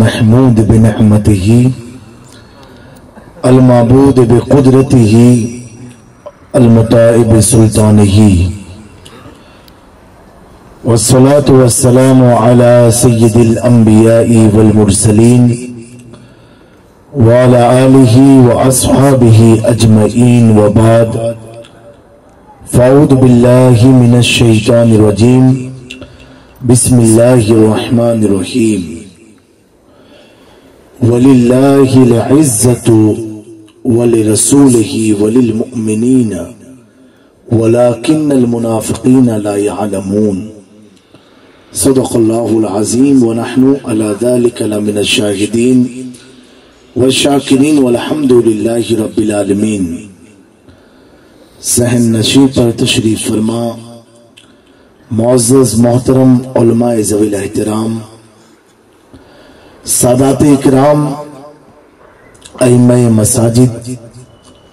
محمود بنعمته المعبود بقدرته المطاع بسلطانه والصلاة والسلام على سيد الأنبياء والمرسلين وعلى آله وأصحابه أجمعين وبعد فأعوذ بالله من الشيطان الرجيم بسم الله الرحمن الرحيم وَلِلَّهِ الْعِزَّةُ وَلِرَسُولِهِ وَلِلْمُؤْمِنِينَ وَلَكِنَّ الْمُنَافِقِينَ لَا يَعْلَمُونَ صدق الله العظيم ونحن على ذلك لمن الشاهدين والشاكرين والحمد لله رب العالمين۔ صحن نشی پر تشریف فرما معزز محترم علماء ذوی الاحترام، سادات اکرام، ائمہ مساجد،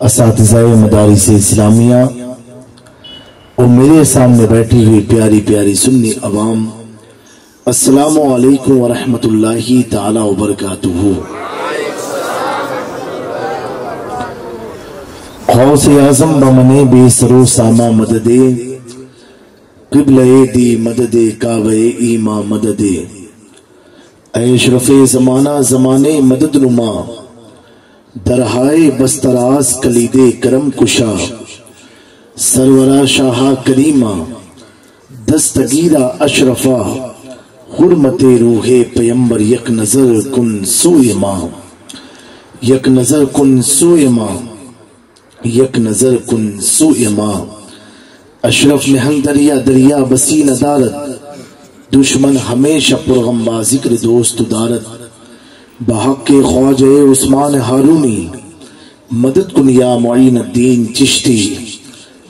اساتذہ مدارس اسلامیہ اور میرے سامنے بیٹھی ہوئی پیاری پیاری سنی عوام، السلام علیکم ورحمۃ اللہ تعالی وبرکاتہ۔ غوث اعظم بمنے بے سرو ساما مددے، قبلہ دی مددے کعبہ ایما مددے، اے اشرف زمانہ زمانے مدد نما، درہائے بستراز کلید کرم کشا، سرورہ شاہ کریمہ دستگیرہ اشرفہ، حرمت روح پیمبر یک نظر کن سوئے ماں، یک نظر کن سوئے ماں، یک نظر کن سوئے ماں۔ اشرف نہنگ دریا دریا بسی ندارت، دشمن ہمیشہ پرغم با ذکر دوست دارت، بحق خواجہ عثمان ہارونی مدد کن یا معین الدین چشتی،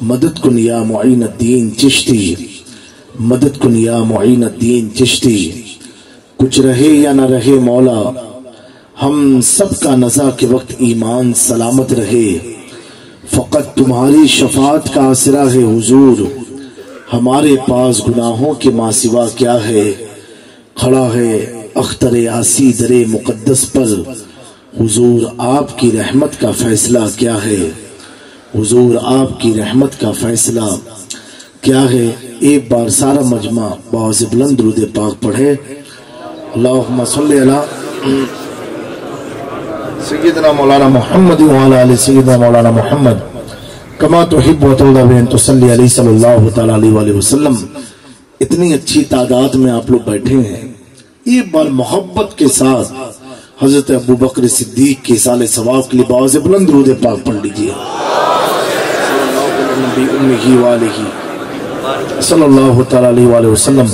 مدد کن یا معین الدین چشتی، مدد کن یا معین الدین چشتی۔ کچھ رہے یا نہ رہے مولا، ہم سب کا نزا کے وقت ایمان سلامت رہے، فقط تمہاری شفاعت کا آسرا ہے حضور، ہمارے پاس گناہوں کے ماں سوا کیا ہے؟ کھڑا ہے اختر آسی در مقدس پر، حضور آپ کی رحمت کا فیصلہ کیا ہے؟ حضور آپ کی رحمت کا فیصلہ کیا ہے؟ ایک بار سارا مجمع باعث بلند درود پاک پڑھے، اللہم صلی علی سیدنا مولانا محمد وعلی آل سیدنا مولانا محمد کما تحب و ترضی ان تصلی علیہ صلی اللہ تعالی علیہ وسلم۔ اتنی اچھی تعداد میں آپ لوگ بیٹھے ہیں، ایک بار محبت کے ساتھ حضرت ابوبکر صدیق کے سال ثواب کے لیے باعث بلند درود پاک پڑھ لیجیے، صلی اللہ تعالی علیہ وسلم۔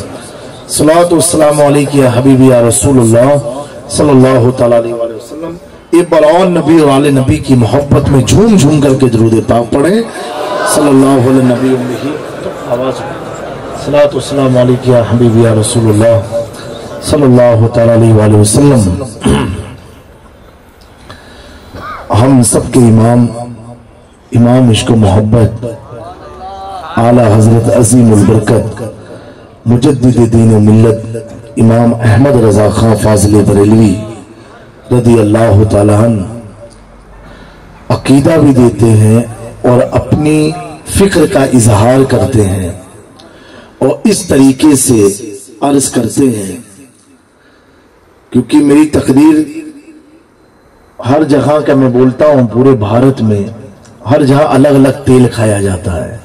صلاۃ والسلام علیک یا حبیبی یا رسول اللہ صلی اللہ تعالی علیہ وسلم۔ ایک بار اور نبی اور آل نبی کی محبت میں جھوم جھوم کر کے درود پاک پڑھیں، صلی اللہ علیہ نبی امہ، آواز صلاۃ والسلام علیک یا حبیبی یا رسول اللہ صلی اللہ تعالی علیہ وسلم۔ ہم سب کے امام عشق و محبت اعلیٰ حضرت عظیم البرکت مجدد دین و ملت امام احمد رضا خان فاضل بریلوی رضی اللہ تعالیٰ عنہ عقیدہ بھی دیتے ہیں اور اپنی فکر کا اظہار کرتے ہیں، اور اس طریقے سے عرض کرتے ہیں، کیونکہ میری تقریر ہر جگہ کا میں بولتا ہوں، پورے بھارت میں ہر جگہ الگ الگ تیل کھایا جاتا ہے،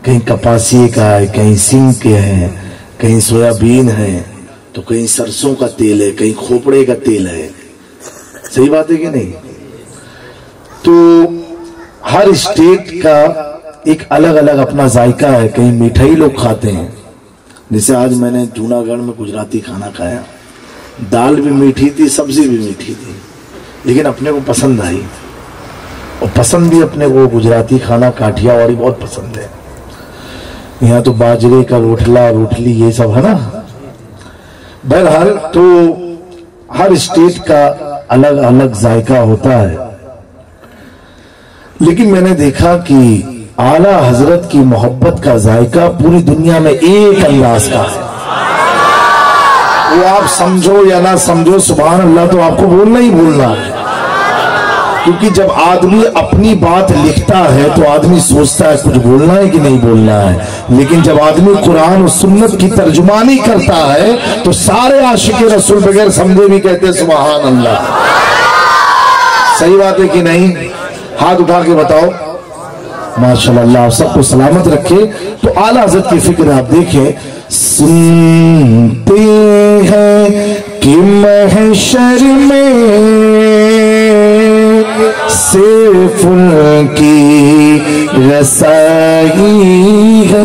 کہیں کپاسیے کا ہے، کہیں سنگ کے ہیں، کہیں سویابین ہے، تو کہیں سرسوں کا تیل ہے، کہیں کھوپڑے کا تیل ہے۔ صحیح بات ہے کہ نہیں؟ تو ہر اسٹیٹ کا ایک الگ الگ اپنا ذائقہ ہے، کہیں میٹھائی لوگ کھاتے ہیں، جیسے آج میں نے جوناگڑھ میں گجراتی کھانا کھایا، دال بھی میٹھی تھی، سبزی بھی میٹھی تھی، لیکن اپنے کو پسند آئی، اور پسند بھی اپنے کو گجراتی کھانا کاٹھیا واڑی بہت پسند ہے۔ یہاں تو باجرے کا روٹلا روٹلی یہ سب ہے نا۔ بہرحال تو ہر اسٹیٹ کا الگ الگ ذائقہ ہوتا ہے، لیکن میں نے دیکھا کہ اعلیٰ حضرت کی محبت کا ذائقہ پوری دنیا میں ایک انداز کا ہے، وہ آپ سمجھو یا نہ سمجھو سبحان اللہ تو آپ کو بولنا ہی بولنا ہے، کیونکہ جب آدمی اپنی بات لکھتا ہے تو آدمی سوچتا ہے کچھ بولنا ہے کہ نہیں بولنا ہے، لیکن جب آدمی قرآن و سنت کی ترجمانی کرتا ہے تو سارے عاشق رسول بغیر سمجھے بھی کہتے ہیں سبحان اللہ۔ صحیح بات ہے کہ نہیں؟ ہاتھ اٹھا کے بتاؤ۔ ماشاءاللہ، اللہ آپ سب کو سلامت رکھے۔ تو اعلیٰ حضرت کی فکر آپ دیکھیں، سنتے ہیں کہ محشر میں صرف ان کی رسائی ہے۔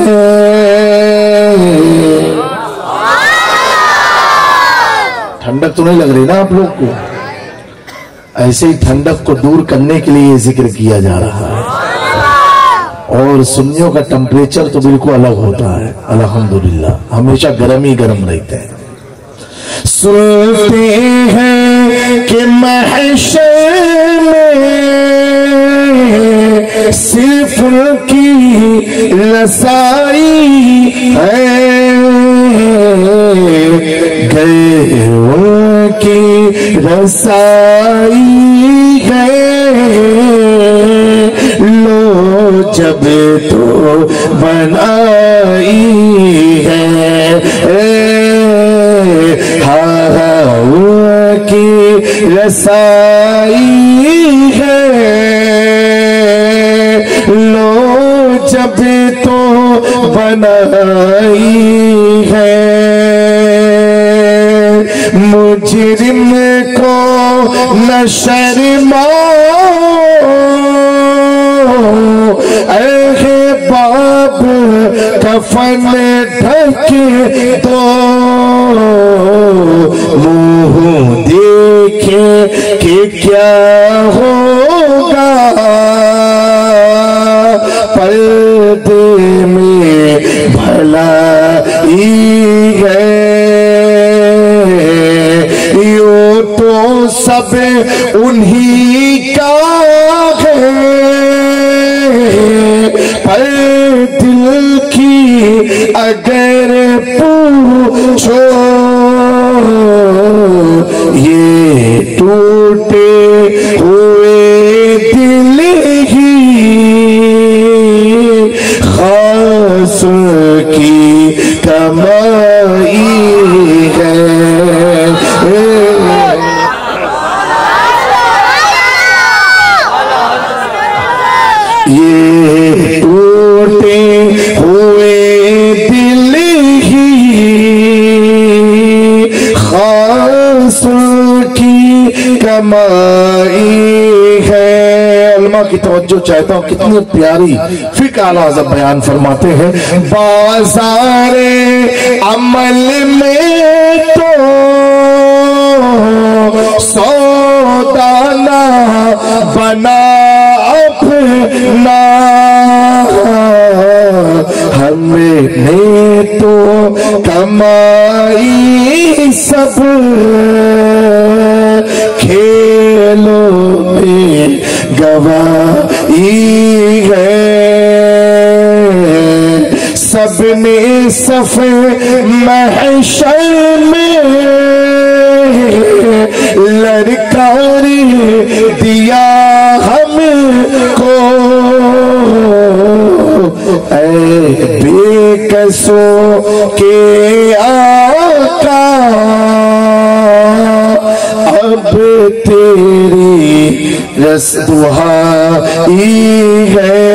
ٹھنڈک تو نہیں لگ رہی نا آپ لوگ کو؟ ایسے ہی ٹھنڈک کو دور کرنے کے لیے یہ ذکر کیا جا رہا ہے، اور سنیوں کا ٹمپریچر تو بالکل الگ ہوتا ہے، الحمدللہ ہمیشہ گرم ہی گرم رہتے ہیں۔ سنتے ہیں کہ محشر میں صرف ان کی رسائی ہے، گئے ان کی رسائی ہے، لو جب تو بنائی ہے، ان کی رسائی ہے، لو جب تو بنائی ہے، مجرم کو نہ شرماؤ، اے باب کفن ڈھک دو، منہ دیکھے کہ کیا ہوگا، پردے میں بھلائی ہے، یوں تو سب انہی کا ہے، پر دل کی اگر پوچھو، یہ ٹوٹے ہوئے دل ہی خاص کی کمائی ہے، یہ ٹوٹے ہوئے دل ہی خاص کی کمائی ہے۔ علماء کی توجہ چاہتا ہوں، کتنی پیاری فقہ اعلیٰ حضرت بیان فرماتے ہیں، بازار عمل میں تو سودانہ بنا اپنا، ہمیں نے تو کمائی سب کھیلوں میں گوائی ہے، سب نے صف محشر میں لڑکار دیا ہم کو، اے بے کسوں کے آقا اب تیری رسدہائی ہے،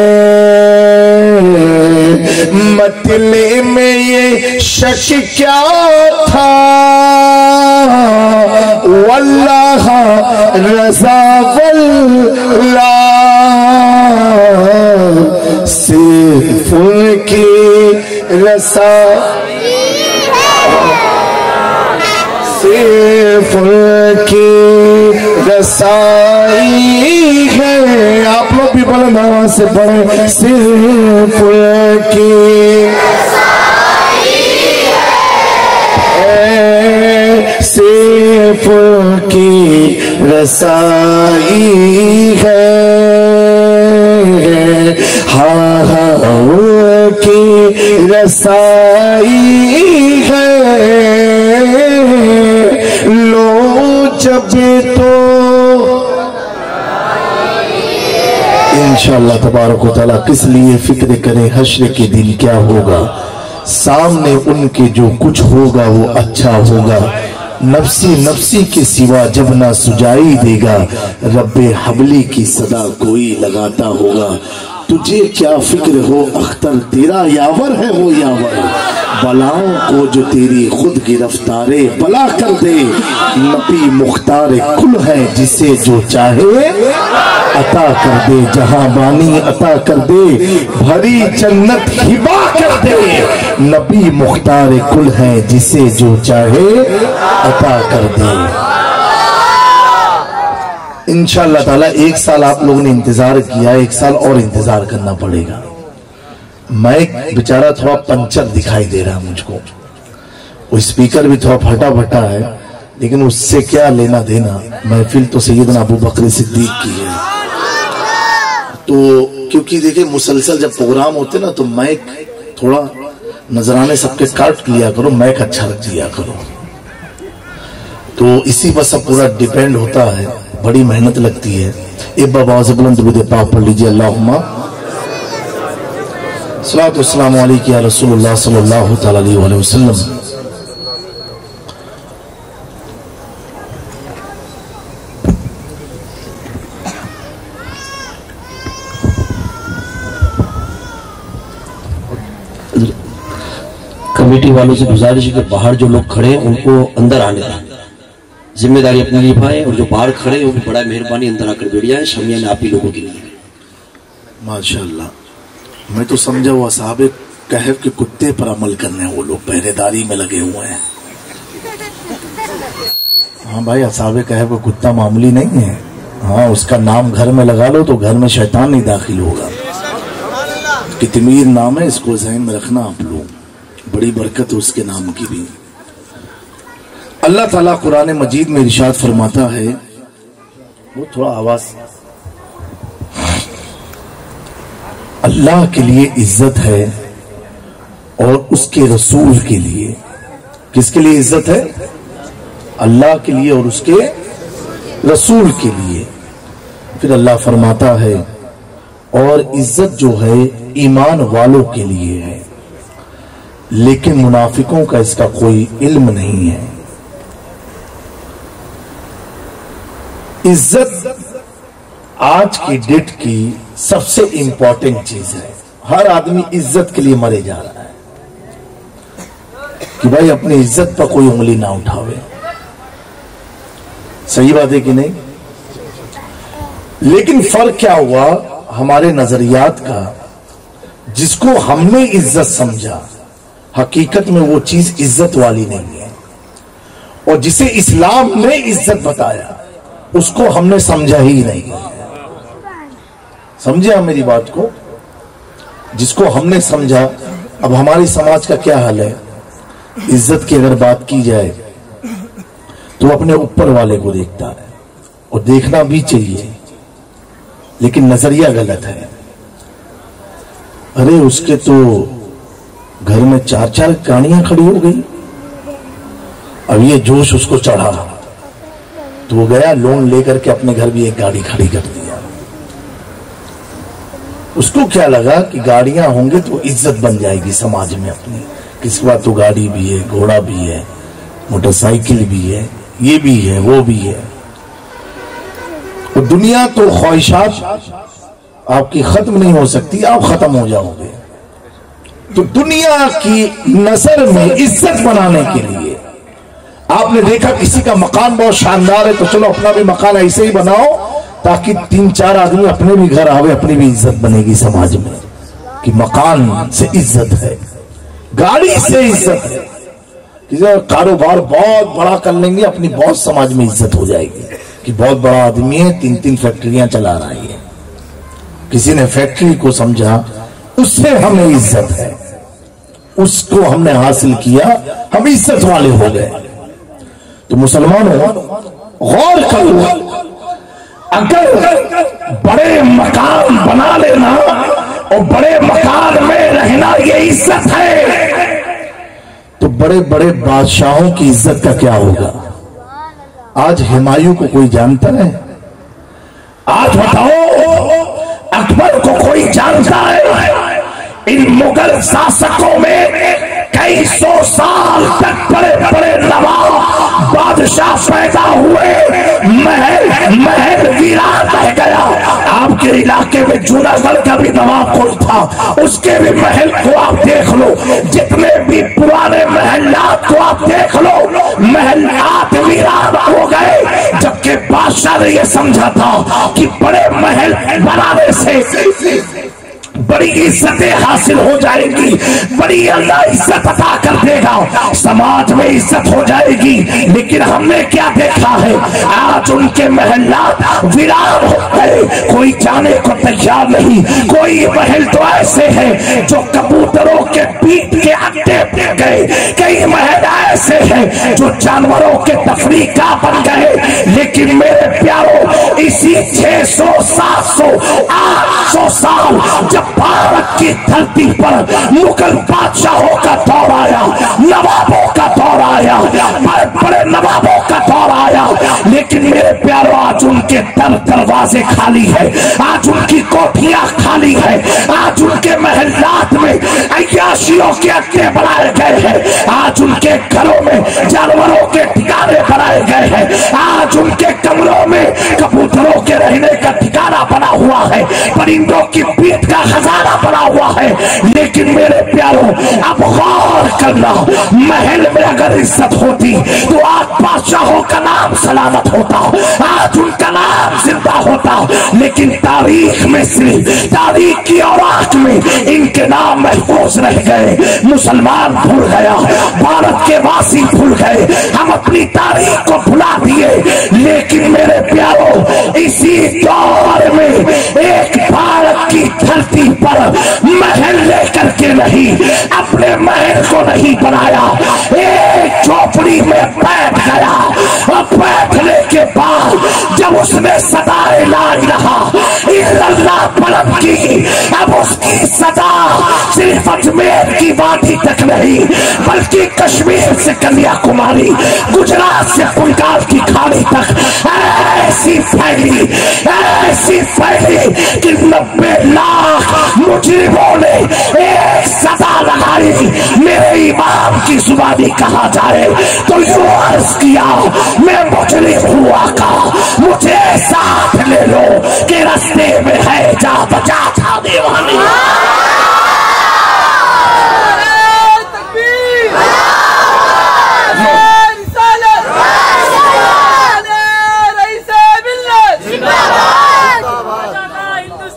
مطلع میں یہ شک کیا تھا، واللہ رضا واللہ صرف ان کی رسائی ہے، صرف ان کی رسائی ہے، آپ لوگ بھی بلند آواز سے پڑھیں، صرف ان کی رسائی ہے، صرف ان کی رسائی ہے، ہاں ہاں ان کی رسائی ہے، مجھے تو انشاءاللہ تبارک و تعالیٰ کس لیے فکر کرے حشر کے دن کیا ہوگا، سامنے ان کے جو کچھ ہوگا وہ اچھا ہوگا، نفسی نفسی کے سوا جب نہ سجائی دے گا، رب حبلی کی صدا کوئی لگاتا ہوگا۔ تجھے کیا فکر ہو اختر تیرا یاور ہے وہ یاور، بلاؤں کو جو تیری خود گرفتار بلا کر دے، نبی مختار کل ہے جسے جو چاہے عطا کر دے، جہاں بانی عطا کر دے، بھری جنت ہبا کر دے، نبی مختار کل ہے جسے جو چاہے عطا کر دے۔ انشاءاللہ تعالیٰ ایک سال آپ لوگوں نے انتظار کیا، ایک سال اور انتظار کرنا پڑے گا۔ مائک بیچارہ تھوڑا پنچر دکھائی دے رہا مجھ کو، وہ اسپیکر بھی تھوڑا پھٹا پھٹا ہے، لیکن اس سے کیا لینا دینا، محفل تو سیدنا ابو بکر صدیق کی ہے۔ تو کیونکہ دیکھیں مسلسل جب پروگرام ہوتے نا تو مائک تھوڑا نظرانے سب کے کاٹ لیا کرو، مائک اچھا رکھ دیا کرو، تو اسی پر سب پورا ڈیپینڈ ہوتا ہے، بڑی محنت لگتی ہے۔ ایک بار آواز بلند درود پاک پڑھ لیجئے، اللہم صلاۃ والسلام علیک یا رسول اللہ صلی اللہ تعالی علیہ وسلم۔ کمیٹی والوں سے گزارش ہے کہ باہر جو لوگ کھڑے ہیں ان کو اندر آنے دیں، ذمہ داری اپنے لیے پائیں، اور جو باہر کھڑے ہیں وہ بھی بڑا مہربانی اندر آ کر بیٹھ جائیں، شامیان آپ ہی لوگوں کے لیے۔ ماشاءاللہ، میں تو سمجھا وہ اصحاب کہف کے کتے پر عمل کرنے ہیں، وہ لوگ پہرے داری میں لگے ہوئے ہیں۔ ہاں بھائی، اصحاب کہف کا کتا معمولی نہیں ہے، ہاں اس کا نام گھر میں لگا لو تو گھر میں شیطان نہیں داخل ہوگا۔ کتمیر نام ہے، اس کو ذہن میں رکھنا آپ لوگ، بڑی برکت ہے اس کے نام کی بھی۔ اللہ تعالیٰ قرآن مجید میں ارشاد فرماتا ہے، وہ تھوڑا آواز، اللہ کے لیے عزت ہے اور اس کے رسول کے لیے، کس کے لیے عزت ہے؟ اللہ کے لیے اور اس کے رسول کے لیے۔ پھر اللہ فرماتا ہے اور عزت جو ہے ایمان والوں کے لیے ہے، لیکن منافقوں کا اس کا کوئی علم نہیں ہے۔ عزت آج کی ڈیٹ کی سب سے امپورٹنٹ چیز ہے، ہر آدمی عزت کے لیے مرے جا رہا ہے کہ بھائی اپنی عزت پر کوئی انگلی نہ اٹھاوے، صحیح بات ہے کہ نہیں؟ لیکن فرق کیا ہوا ہمارے نظریات کا، جس کو ہم نے عزت سمجھا حقیقت میں وہ چیز عزت والی نہیں ہے، اور جسے اسلام نے عزت بتایا اس کو ہم نے سمجھا ہی نہیں۔ سمجھے آپ میری بات کو؟ جس کو ہم نے سمجھا، اب ہماری سماج کا کیا حال ہے، عزت کی اگر بات کی جائے تو اپنے اوپر والے کو دیکھتا ہے، اور دیکھنا بھی چاہیے، لیکن نظریہ غلط ہے۔ ارے اس کے تو گھر میں 4 گاڑیاں کھڑی ہو گئی، اب یہ جوش اس کو چڑھا تو وہ گیا لون لے کر کے اپنے گھر بھی ایک گاڑی کھڑی کر دیا۔ اس کو کیا لگا کہ گاڑیاں ہوں گے تو عزت بن جائے گی سماج میں اپنی، کس بات تو گاڑی بھی ہے، گھوڑا بھی ہے، موٹر سائیکل بھی ہے، یہ بھی ہے، وہ بھی ہے۔ دنیا تو خواہشات آپ کی ختم نہیں ہو سکتی، آپ ختم ہو جاؤ گے۔ تو دنیا کی نظر میں عزت بنانے کے لیے آپ نے دیکھا کسی کا مکان بہت شاندار ہے تو چلو اپنا بھی مکان ایسے ہی بناؤ تاکہ 3-4 آدمی اپنے بھی گھر آوے، اپنی بھی عزت بنے گی سماج میں، کہ مکان سے عزت ہے، گاڑی سے عزت ہے، کسی کاروبار بہت بڑا کر لیں گے اپنی بہت سماج میں عزت ہو جائے گی کہ بہت بڑا آدمی ہے، 3 فیکٹریاں چلا رہا ہے۔ کسی نے فیکٹری کو سمجھا اس سے ہمیں عزت ہے، اس کو ہم نے حاصل کیا، ہم عزت والے ہو گئے۔ تو مسلمانوں غور کرو، اگر بڑے مکان بنا لینا اور بڑے مکان میں رہنا یہ عزت ہے تو بڑے بڑے بادشاہوں کی عزت کا کیا ہوگا؟ आज हुमायूं को कोई जानता है? आज बताओ अकबर को कोई जानता है? इन मुगल शासकों में कई सौ साल तक बड़े बड़े नवाब बादशाह पैदा हुए, महल वीरान रह गया। आपके इलाके में जूनागढ़ का भी नवाब कोई था, उसके भी महल को आप देख लो, जितने भी पुराने महलात को आप देख लो, महलात वीरान हो गए। जबकि बादशाह ने यह समझा था कि बड़े महल बनाने से बड़ी इज्जतें हासिल हो जाएगी, बड़ी अल्लाह इज्जत अता कर देगा, समाज में इज्जत हो जाएगी। लेकिन हमने क्या देखा है, आज उनके महलात वीरान हो गए, कोई जाने को तैयार नहीं। कोई महल तो ऐसे हैं जो कबूतरों के पीठ के अड्डे बन गए, कई महल ऐसे हैं जो जानवरों के तफरीह का बन गए। लेकिन मेरे प्यारों, इसी 600, 700, 800 साल जब भारत की धरती पर मुगल बादशाहों का दौर आया, नवाबों का दौर आया, बड़े बड़े नवाबों का दौर आया, लेकिन मेरे प्यारों आज उनके दरवाजे खाली है, आज उनकी कोठियां खाली है, आज उनके महलात में अय्याशियों के अड्डे बनाए गए हैं, आज उनके घरों में जानवरों के ठिकाने बनाए गए हैं, आज उनके कमरों में कबूतरों के रहने का ठिकाना बना हुआ है, परिंदों की पीठ का खजाना बना हुआ है। लेकिन मेरे प्यारों, अब गौर करना, महल में अगर इज्जत होती तो आज बादशाहों का नाम सलामत होता, आज उनका नाम जिंदा होता। लेकिन तारीख में सिर्फ तारीख की औरात में इनके नाम महफूज रह गए। मुसलमान भूल गया, भारत के वासी भूल गए, हम अपनी तारीख को भुला दिए। लेकिन मेरे प्यारों, इसी दौर में एक भारत की धरती पर महल लेकर के नहीं, अपने महल को नहीं बनाया, एक झोपड़ी में बैठ गया और बैठने के बाद जब उसने सदाए ला इलाहा इल्लल्लाह बुलंद की, अब उसकी सदा सिर्फ अजमेर की वादी तक नहीं, बल्कि कश्मीर से कन्याकुमारी, गुजरात से बंगाल की खाड़ी तक ऐसी फैली कि 90 लाख मुजरिमों ने एक सदा लगाई। मेरे इमाम की जुबानी कहा जाए तो यूं अर्ज किया, मैं मुजरिम हुआ का, मुझे साथ ले लो कि रास्ते में है जा बचा था देवानी।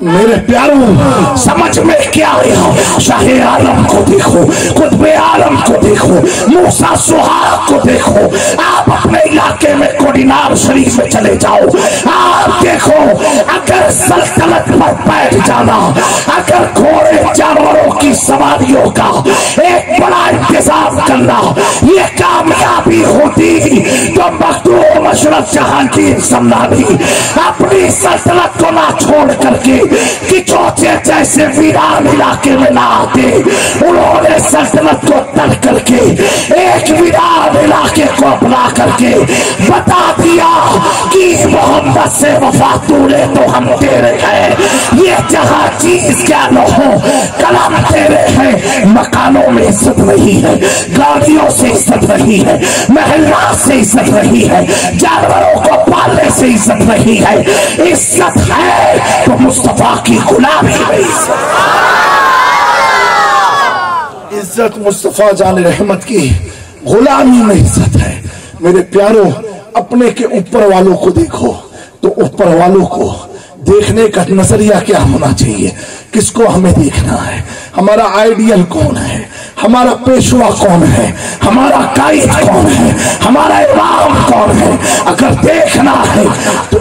मेरे प्यारों, समझ में क्या आया? शाहे आलम को देखो, कुतबे आलम को देखो, मूसा सुहाग को देखो, आप अपने इलाके में कोडिनार शरीफ में चले जाओ, आप देखो, अगर सल्तनत पर बैठ जाना, अगर घोड़े जानवरों की सवारियों का एक बड़ा इंतजाम करना ये कामयाबी होती तो मखदूम अशरफ जहांगीर समनानी अपनी सल्तनत को ना छोड़ करके कि चौथे जैसे वीरान इलाके में ना आते। उन्होंने सल्तनत को तर्क करके एक वीरान इलाके को अपना करके बता दिया कि मोहम्मद से वफा तूने तो हम तेरे हैं, ये जहां चीज क्या न हो कलम तेरे हैं। मकानों में इज्जत नहीं है, गाड़ियों से इज्जत नहीं है, महलात से इज्जत नहीं है, जानवरों को पालने से इज्जत नहीं है। इज्जत है तो मुस्तफा की गुलामी में इज्जत मुस्तफा जान रहमत की गुलामी में इज्जत है। मेरे प्यारों, अपने के ऊपर वालों को देखो तो ऊपर वालों को देखने का नजरिया क्या होना चाहिए, किसको हमें देखना है, हमारा आइडियल कौन है, हमारा पेशवा कौन है, हमारा कायद कौन है, हमारा इमाम कौन है। अगर देखना है तो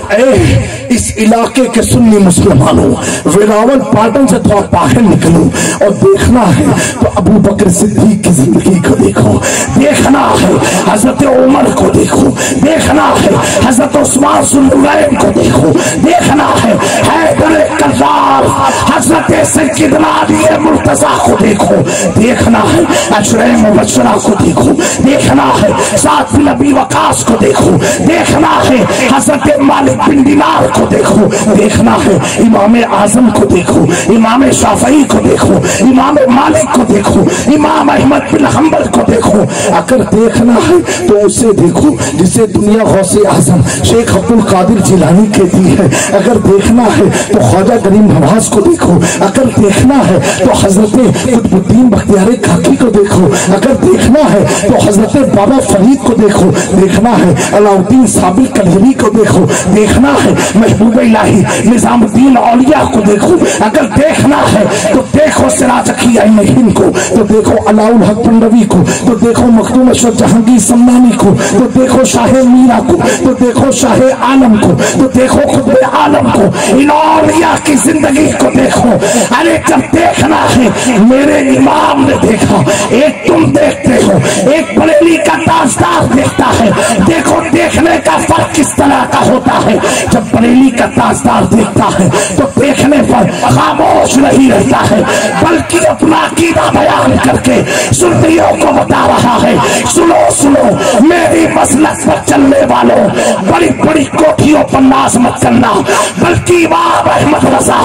इस इलाके के सुन्नी मुसलमानों, वेरावल पाटन से थोड़ा बाहर निकलो और देखना है तो अबू बकर सिद्दीक की जिंदगी को देखो, देखना है हजरत उमर को देखो, देखना है हजरत उस्मान सुन्नुरैन को देखो, देखना है हैदर सरदार हजरत सैयदना अली मुर्तजा को देखो, देखना है अशरे मुबश्शरा को देखो, देखना है साद बिन अबी वकास को देखो, देखना है हजरत मालिक बिन दिनार को देखो, देखना है इमाम आजम को देखो, इमाम शाफई को देखो, इमाम मालिक को देखो, इमाम अहमद बिन हंबल को देखो। अगर देखना है तो उसे देखो जिसे दुनिया गौसे आजम शेख अब्दुल कादिर जिलानी कहती है। अगर देखना है तो ख्वाजा करीम नवाज को देखो, अगर देखना है तो हजरत कुतुबुद्दीन बख्तियार काकी को देखो, अगर देखना है तो हजरत बाबा फरीद को देखो, देखना है अलाउद्दीन साबिर कलहरी को देखो, देखना है महबूब इलाही निजामुद्दीन औलिया को देखो, अगर देखना है तो देखो सिराजकी हिंद को, तो देखो अलाउल हक पंडवी को, तो देखो मखदूम अशरफ जहांगीर सम्मानी को, तो देखो शाह मीरा को, तो देखो शाह आलम को, तो देखो खुद आलम को, इन औलिया की जिंदगी को देखो। अरे जब देखना है मेरे इमाम ने देखा, एक तुम देखते हो, एक बरेली का ताजदार देखता है। देखो देखने का फर्क किस तरह का होता है। जब बरेली का ताजदार देखता है तो देखने पर खामोश नहीं रहता है, बल्कि अपना अकीदा बयान करके सुन्नियों को बता रहा है, सुनो सुनो मेरी मसलक पर चलने वालों, बड़ी बड़ी कोठियों पर नाज मत करना, बल्कि इमाम अहमद रजा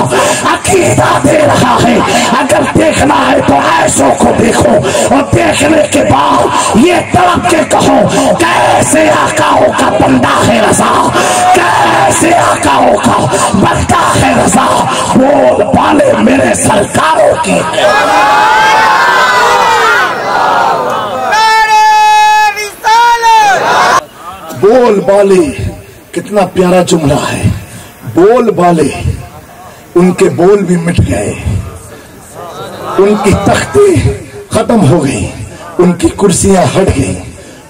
अकीदा दे रहा है। अगर देखना है तो ऐसों को देखो और देखने के बाद ये तड़प के कहो कैसे आकाओं का बंदा है रजा, कैसे आकाओं का बंदा है रजा। बोल बाले मेरे सरकारों की बोल बाले, कितना प्यारा जुमला है। बोल बाले, उनके बोल भी मिट गए, उनकी तख्ते खत्म हो गई, उनकी कुर्सियां हट गई।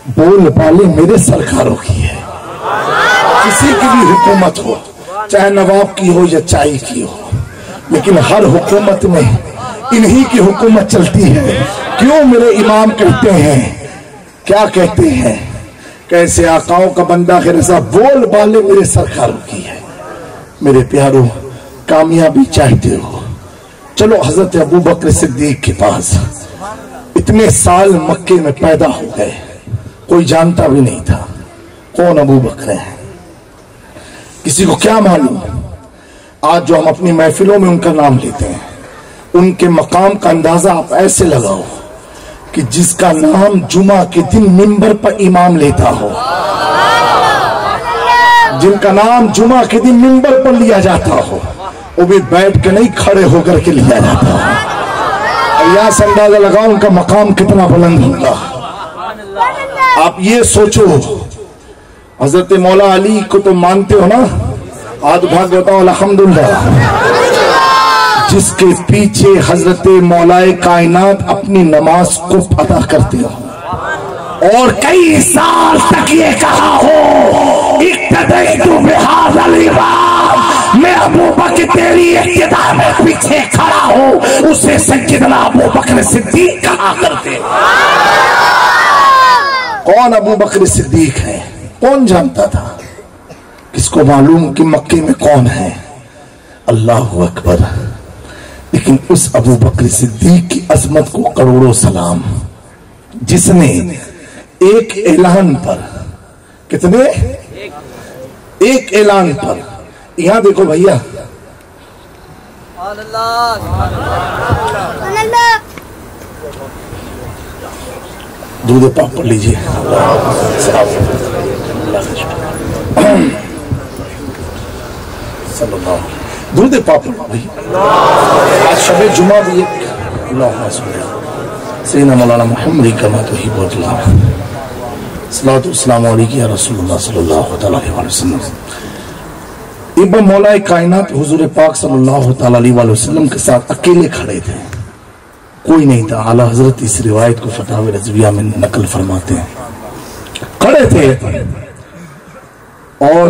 बोल बाले मेरे सरकारों की है। किसी की भी हुकूमत हो, चाहे नवाब की हो या चाय की हो, लेकिन हर हुकूमत में इन्हीं की हुकूमत चलती है। क्यों मेरे इमाम कहते हैं, क्या कहते हैं, कैसे आकाओं का बंदा है रजा, बोल बाले मेरे सरकारों की है। मेरे प्यारों, कामयाबी चाहते हो, चलो हजरत अबू बकर सिद्दीक के पास। इतने साल मक्के में पैदा हो गए, कोई जानता भी नहीं था कौन अबू बकर है, किसी को क्या मालूम। आज जो हम अपनी महफिलों में उनका नाम लेते हैं, उनके मकाम का अंदाजा आप ऐसे लगाओ कि जिसका नाम जुमा के दिन मिंबर पर इमाम लेता हो, जिनका नाम जुमा के दिन मिंबर पर लिया जाता हो, वो भी बैठ के नहीं खड़े होकर के लिया जाता हो। और यहां से अंदाजा लगाओ उनका मकाम कितना बुलंद होगा। आप ये सोचो, हजरत मौला अली को तो मानते हो ना, आज भाग बताओ अल्हम्दुलिल्लाह, जिसके पीछे हजरत मौलाए कायनात अपनी नमाज को अदा करते हो और कई साल तक ये कहा हो इक्तदैतु बिहाज़ल इमाम, मैं अबू बकर तेरी इक्तिदा में पीछे खड़ा हूं, उसे सैयदना अबू बकर सिद्दीक कहा करते। कौन अबू बकर सिद्दीक है, कौन जानता था, किसको मालूम कि मक्के में कौन है। अल्लाहु अकबर। लेकिन उस अबू बकर सिद्दीक की अजमत को करोड़ों सलाम, जिसने एक ऐलान पर, कितने, एक ऐलान पर, यहां देखो भैया, दूध पाप पढ़ लीजिए। दूध पाप भाई, आज शबे जुमा भी सैयदना मौलाना मोहम्मद कमा तो ही बहुत सलातु वस्सलामु अलैका या रसूलुल्लाह सल्लल्लाहु अलैहि वसल्लम। इब्न मौलाए कायनात हुजूर पाक सल्लल्लाहु अलैहि वसल्लम के साथ अकेले खड़े थे, कोई नहीं था। आला हजरत इस रिवायत को फतावे रज़विया में नकल फरमाते हैं। खड़े थे और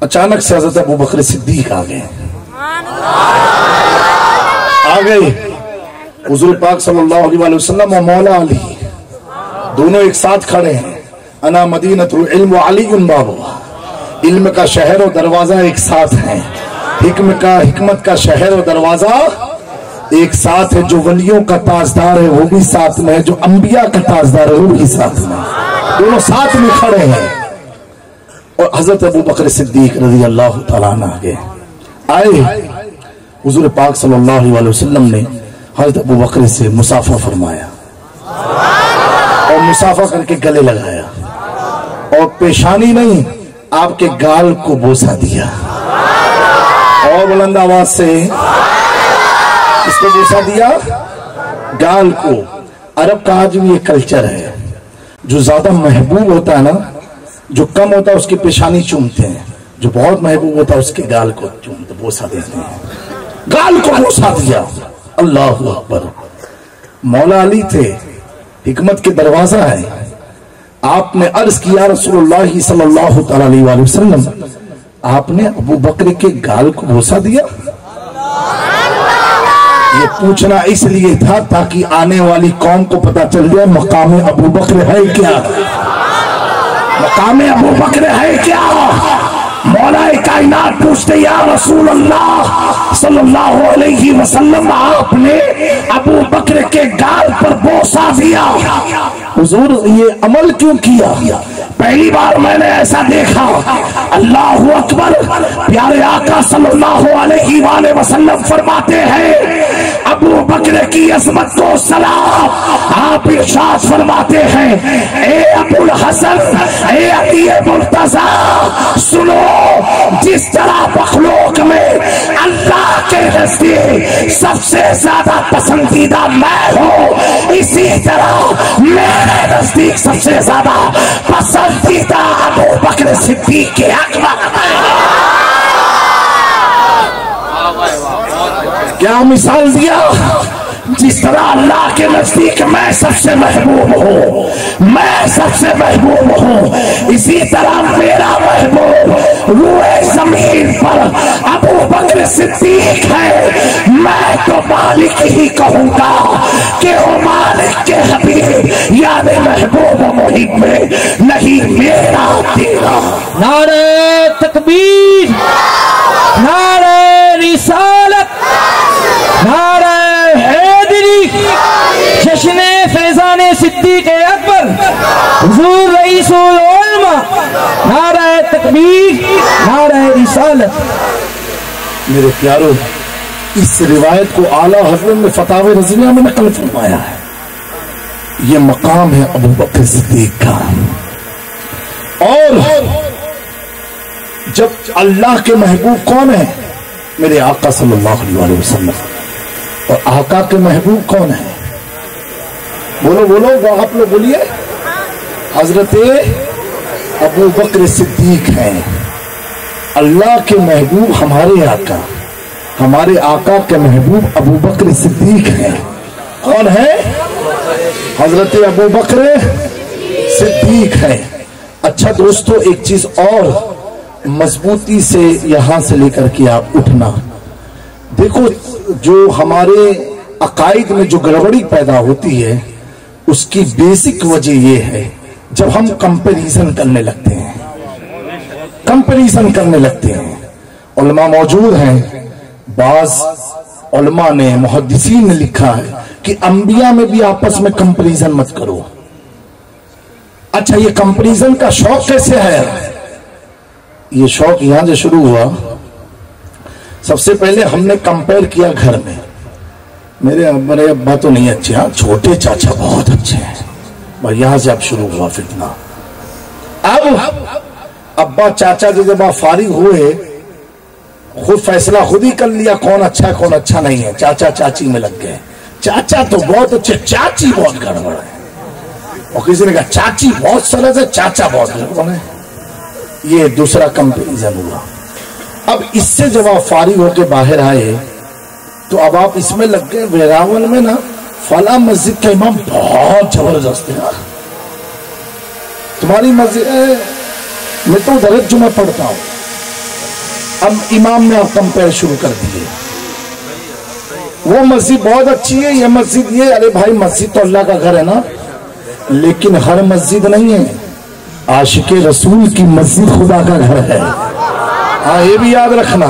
अचानक से हजरत अबू बकर सिद्दीक आ गए। हुजूर पाक सल्लल्लाहु अलैहि वसल्लम और मौला अली दोनों एक साथ खड़े हैं। अना मदीनतुल इल्म व अलीयुन बाबुहा, इल्म का शहर और दरवाजा एक साथ हैं। حکمت کا شہر و دروازہ ایک ساتھ ہے، جو ولیوں کا تاجدار ہے وہ بھی ساتھ میں ہے، جو انبیاء کا تاجدار ہے وہ بھی ساتھ میں، دونوں ساتھ میں کھڑے ہیں۔ اور حضرت ابو بکر صدیق رضی اللہ تعالیٰ عنہ آئے، حضور پاک صلی اللہ علیہ وسلم نے حضرت ابو بکر سے مصافحہ فرمایا اور مصافحہ کر کے گلے لگایا، اور پیشانی نہیں آپ کے گال کو بوسہ دیا، اور بلند آواز سے اس کو بوسہ دیا، گال کو۔ عرب کا آج بھی یہ کلچر ہے، جو زیادہ محبوب ہوتا ہے نا، جو کم ہوتا ہے اس کی پیشانی چومتے ہیں، جو بہت محبوب ہوتا ہے اس کے گال کو چومتے بوسہ دیتے ہیں، گال کو بوسہ دیا۔ اللہ اکبر۔ مولا علی تھے، حکمت کے دروازہ ہے، آپ نے عرض کیا رسول اللہ صلی اللہ تعالی علیہ وسلم آپ نے ابو بکر کے گال کو بوسہ دیا؟ یہ پوچھنا اس لیے تھا تاکہ آنے والی قوم کو پتا چل جائے مقام ابو بکر ہے کیا، مقام ابو بکر ہے کیا۔ مولا کائنات پوچھتے یا رسول اللہ صلی اللہ علیہ وسلم آپ نے ابو بکر کے گال پر بوسہ دیا، حضور یہ عمل کیوں کیا؟ پہلی بار میں نے ایسا دیکھا۔ اللہ اکبر۔ پیارے آقا صلی اللہ علیہ وآلہ وسلم فرماتے ہیں ابو بکر کی عظمت کو سلام، آپ ارشاد فرماتے ہیں اے ابو الحسن، اے علی مرتضی، سنو جس طرح مخلوق میں اللہ کے نزدیک سب سے زیادہ پسندیدہ میں ہوں، اسی طرح میرے نزدیک سب سے زیادہ پسندیدہ ابو بکر صدیق کے اکبر ہے۔ کیا مثال دیا؟ جس طرح اللہ کے نزدیک میں سب سے محبوب ہوں، میں سب سے محبوب ہوں، اسی طرح میرا محبوب روئے زمین پر ابو بکر صدیق ہے۔ میں تو مالک ہی کہوں گا کہ وہ مالک کے حبیب یعنی محبوب محب میں نہیں میرا تیرا۔ نعرہ تکبیر، نعرہ رسالت، نعرہ حیدری، جشن فیضان صدیق اکبر، حضور رئیس العلماء، نعرہ تکبیر، نعرہ رسالت۔ میرے پیارو، اس روایت کو اعلیٰ حضرت نے فتاوی رضویہ میں نقل فرمایا ہے۔ یہ مقام ہے ابو بکر صدیق کا۔ اور جب اللہ کے محبوب کون ہیں؟ میرے آقا صلی اللہ علیہ وسلم۔ اور آقا کے محبوب کون ہیں؟ بولو بولو، وہ آپ لوگ بولیے۔ حضرت ابو بکر صدیق ہیں۔ اللہ کے محبوب ہمارے آقا، ہمارے آقا کے محبوب ابو بکر صدیق ہیں۔ کون ہے؟ حضرت ابو بکر صدیق ہیں۔ اچھا دوستو، ایک چیز اور مضبوطی سے یہاں سے لے کر کے آپ اٹھنا، دیکھو جو ہمارے عقائد میں جو گڑبڑی پیدا ہوتی ہے اس کی بیسک وجہ یہ ہے جب ہم کمپیریزن کرنے لگتے ہیں، کمپیریزن کرنے لگتے ہیں۔ علماء موجود ہیں، بعض علماء نے، محدثین نے لکھا ہے کہ انبیاء میں بھی آپس میں کمپیریزن مت کرو۔ اچھا، یہ کمپیریزن کا شوق کیسے ہے؟ یہ شوق یہاں سے شروع ہوا۔ سب سے پہلے ہم نے کمپیئر کیا گھر میں، میرے بڑے ابا تو نہیں اچھے، ہاں چھوٹے چاچا بہت اچھے ہیں، بھائی یہاں سے اب شروع ہوا فتنہ۔ اب ابا چاچا جب آپ فارغ ہوئے خود فیصلہ خود ہی کر لیا کون اچھا ہے کون اچھا نہیں ہے، چاچا چاچی میں لگ گئے۔ چاچا تو بہت اچھے، چاچی بہت گڑبڑ ہے، اور کسی نے کہا چاچی بہت سرد ہے، چاچا بہت گڑبڑ ہے۔ یہ دوسرا کمپیریزن ہوا۔ اب اس سے جب آپ فارغ ہو کے باہر آئے تو اب آپ اس میں لگ گئے، ویراول میں نا فلاں مسجد کا امام بہت زبردست ہے، تمہاری مسجد میں تو درج جمعہ پڑھتا ہوں۔ اب امام نے آپ کمپیئر شروع کر دیے، وہ مسجد بہت اچھی ہے، یہ مسجد یہ، ارے بھائی مسجد تو اللہ کا گھر ہے نا، لیکن ہر مسجد نہیں ہے، عاشق رسول کی مسجد خدا کا گھر ہے۔ ہاں یہ بھی یاد رکھنا،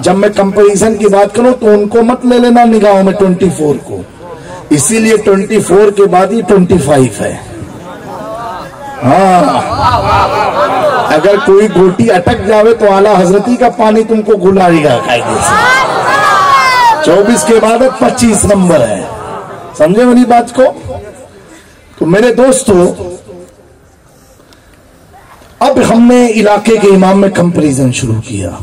जब मैं कंपैरिजन की बात करूं तो उनको मत ले लेना निगाहों में 24 को, इसीलिए 24 के बाद ही 25 है। हाँ, अगर कोई गोटी अटक जावे तो आला हजरती का पानी तुमको गुलाएगा कायदे से। 24 के बाद 25 नंबर है, समझे मेरी बात को? तो मेरे दोस्तों, अब हमने इलाके के इमाम में कंपैरिजन शुरू किया।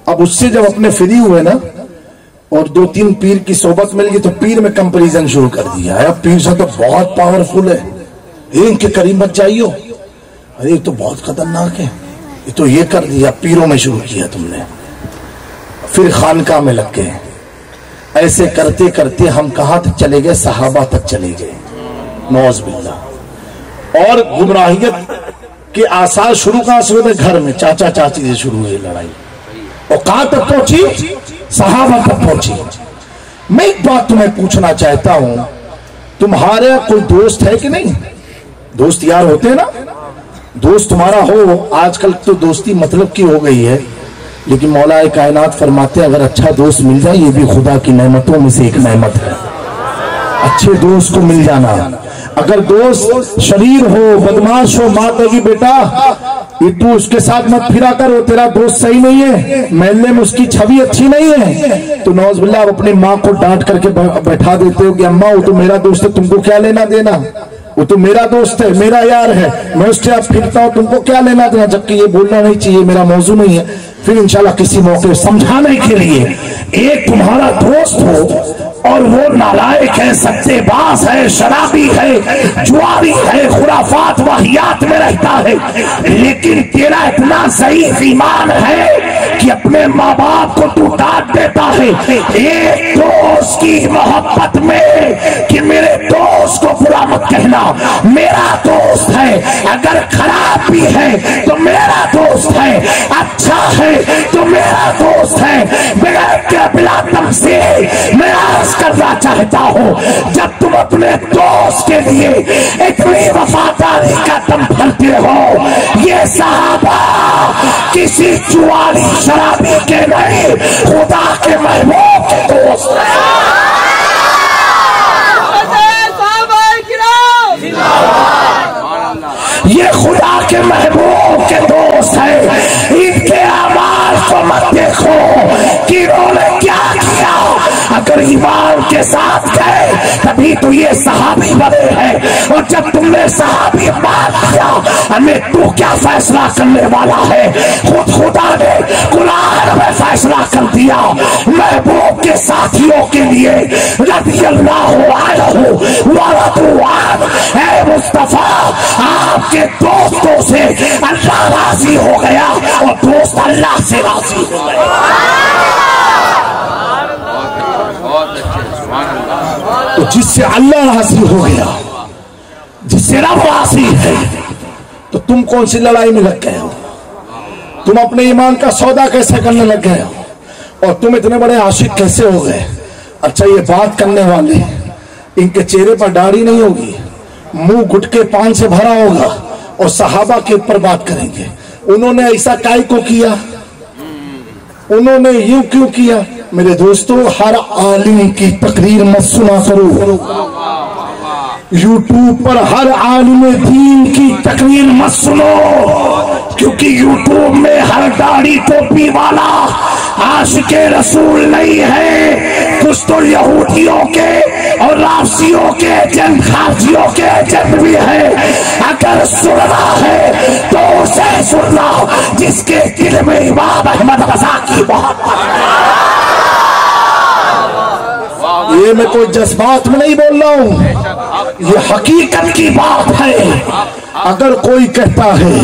अब उससे जब अपने फ्री हुए ना और 2-3 पीर की सोबत मिल गई तो पीर में कंपैरिजन शुरू कर दिया है। अब पीर से तो बहुत पावरफुल है, इनके करीब मत जाइयो, अरे तो बहुत खतरनाक है, ये तो ये कर दिया। पीरों में शुरू किया तुमने, फिर खानका में लग गए। ऐसे करते करते हम कहां तक चले गए? सहाबा तक चले गए, नौज बिल्लाह। और गुमराहियत के आसार शुरू कहां से हुए? घर में चाचा चाची से शुरू हुई लड़ाई, और कहां तक पहुंची? सहाबा तक पहुंची। मैं एक बात तुम्हें पूछना चाहता हूं, तुम्हारे कोई दोस्त है कि नहीं? दोस्त यार होते हैं ना, दोस्त तुम्हारा हो। आजकल तो दोस्ती मतलब की हो गई है, लेकिन मौला कायनात फरमाते हैं अगर अच्छा दोस्त मिल जाए ये भी खुदा की नेमतों में से एक नेमत है। अच्छे दोस्त को मिल जाना। अगर दोस्त शरीर हो, बदमाश हो, माँ कहेगी बेटा ये तू उसके साथ मत फिरा कर, वो तेरा दोस्त सही नहीं है, महल्ले में उसकी छवि अच्छी नहीं है, तो नौज बिल्लाह आप अपनी माँ को डांट करके बैठा देते हो कि अम्मा वो तो मेरा दोस्त है, तुमको क्या लेना देना, वो तो मेरा दोस्त है, मेरा यार है, मैं उसके साथ फिरता हूँ, तुमको क्या लेना देना। जबकि ये बोलना नहीं चाहिए, मेरा मौजू नहीं है। फिर इंशाल्लाह किसी मौके समझाने के लिए, एक तुम्हारा दोस्त हो और वो नालायक है, सट्टेबाज है, शराबी है, जुआरी है, खुराफात वाहियात में रहता है, लेकिन तेरा इतना ज़ईफ़ ईमान है कि अपने माँ बाप को तू डांट देता है एक दोस्त की मोहब्बत में कि मेरे दोस्त को बुरा मत कहना, मेरा दोस्त है, अगर खराब भी है तो मेरा दोस्त है, अच्छा है तो मेरा दोस्त है। बगैर के बिला तमसे मैं अर्ज करना चाहता हूँ, जब तुम अपने दोस्त के लिए इतनी वफादारी का दम भरते हो, ये सहाबा किसी जुआरी शराबी के नहीं, खुदा के महबूब के दोस्त हैं। ये खुदा के महबूब के दोस्त है। इनके अमाल को मत देखो कि इन्होंने क्या किया, अगर ईमान के साथ गए तभी तो ये सहाबी बने हैं। और जब तुमने सहाबी मान दिया, हमें तू क्या फैसला करने वाला है? खुद खुदा ने कुरान में फैसला कर दिया, महबूब के साथियों के लिए रज़ी अल्लाहु अन्हु व रज़ू अन्हु, ऐ मुस्तफा आपके दोस्तों से अल्लाह राजी हो गया और दोस्त अल्लाह से राजी हो गए। तो जिससे अल्लाह राजी हो गया, जिससे रब राजी है, तो तुम कौन सी लड़ाई में लग गए हो? तुम अपने ईमान का सौदा कैसे करने लग गए हो? और तुम इतने बड़े आशिक कैसे हो गए? अच्छा, ये बात करने वाले इनके चेहरे पर दाढ़ी नहीं होगी, मुंह गुटके पान से भरा होगा और सहाबा के ऊपर बात करेंगे। उन्होंने ऐसा काय को किया, उन्होंने यूं क्यों किया? मेरे दोस्तों, हर आलिम की तकरीर मत सुना करो, यूट्यूब पर हर आलिम दीन की तकरीर मत सुनो, क्योंकि यूट्यूब में हर दाढ़ी टोपी वाला आशिके रसूल नहीं है। कुछ तो यहूदियों के और राशियों के एजेंट, खारजियों के एजेंट भी है। अगर सुनना है तो उसे सुनना जिसके दिल में इमाम अहमद रज़ा की मोहब्बत। ये मैं कोई जज्बात में नहीं बोल रहा हूं, ये हकीकत की बात है। अगर कोई कहता है,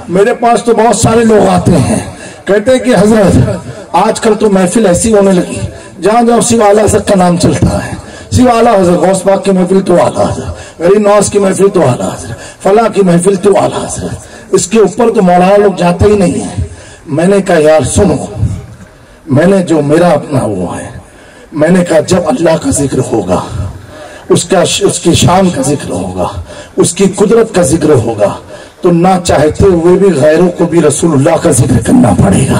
मेरे पास तो बहुत सारे लोग आते हैं, कहते हैं कि हजरत आजकल तो महफिल ऐसी होने लगी, जहां जहां शिव आला हज़रत का नाम चलता है, शिव आला हज़रत, गौस पाक की महफिल तो आला हज़रत, गरीब नवाज की महफिल तो आला हज़रत, फला की महफिल तो आला हज़रत, इसके ऊपर तो मौलाना लोग जाते ही नहीं है। मैंने कहा यार सुनो, मैंने जो मेरा अपना वो है, मैंने कहा जब अल्लाह का जिक्र होगा, उसकी शान का जिक्र होगा, उसकी कुदरत का जिक्र होगा, तो ना चाहते हुए भी गैरों को भी रसूलुल्लाह का जिक्र करना पड़ेगा।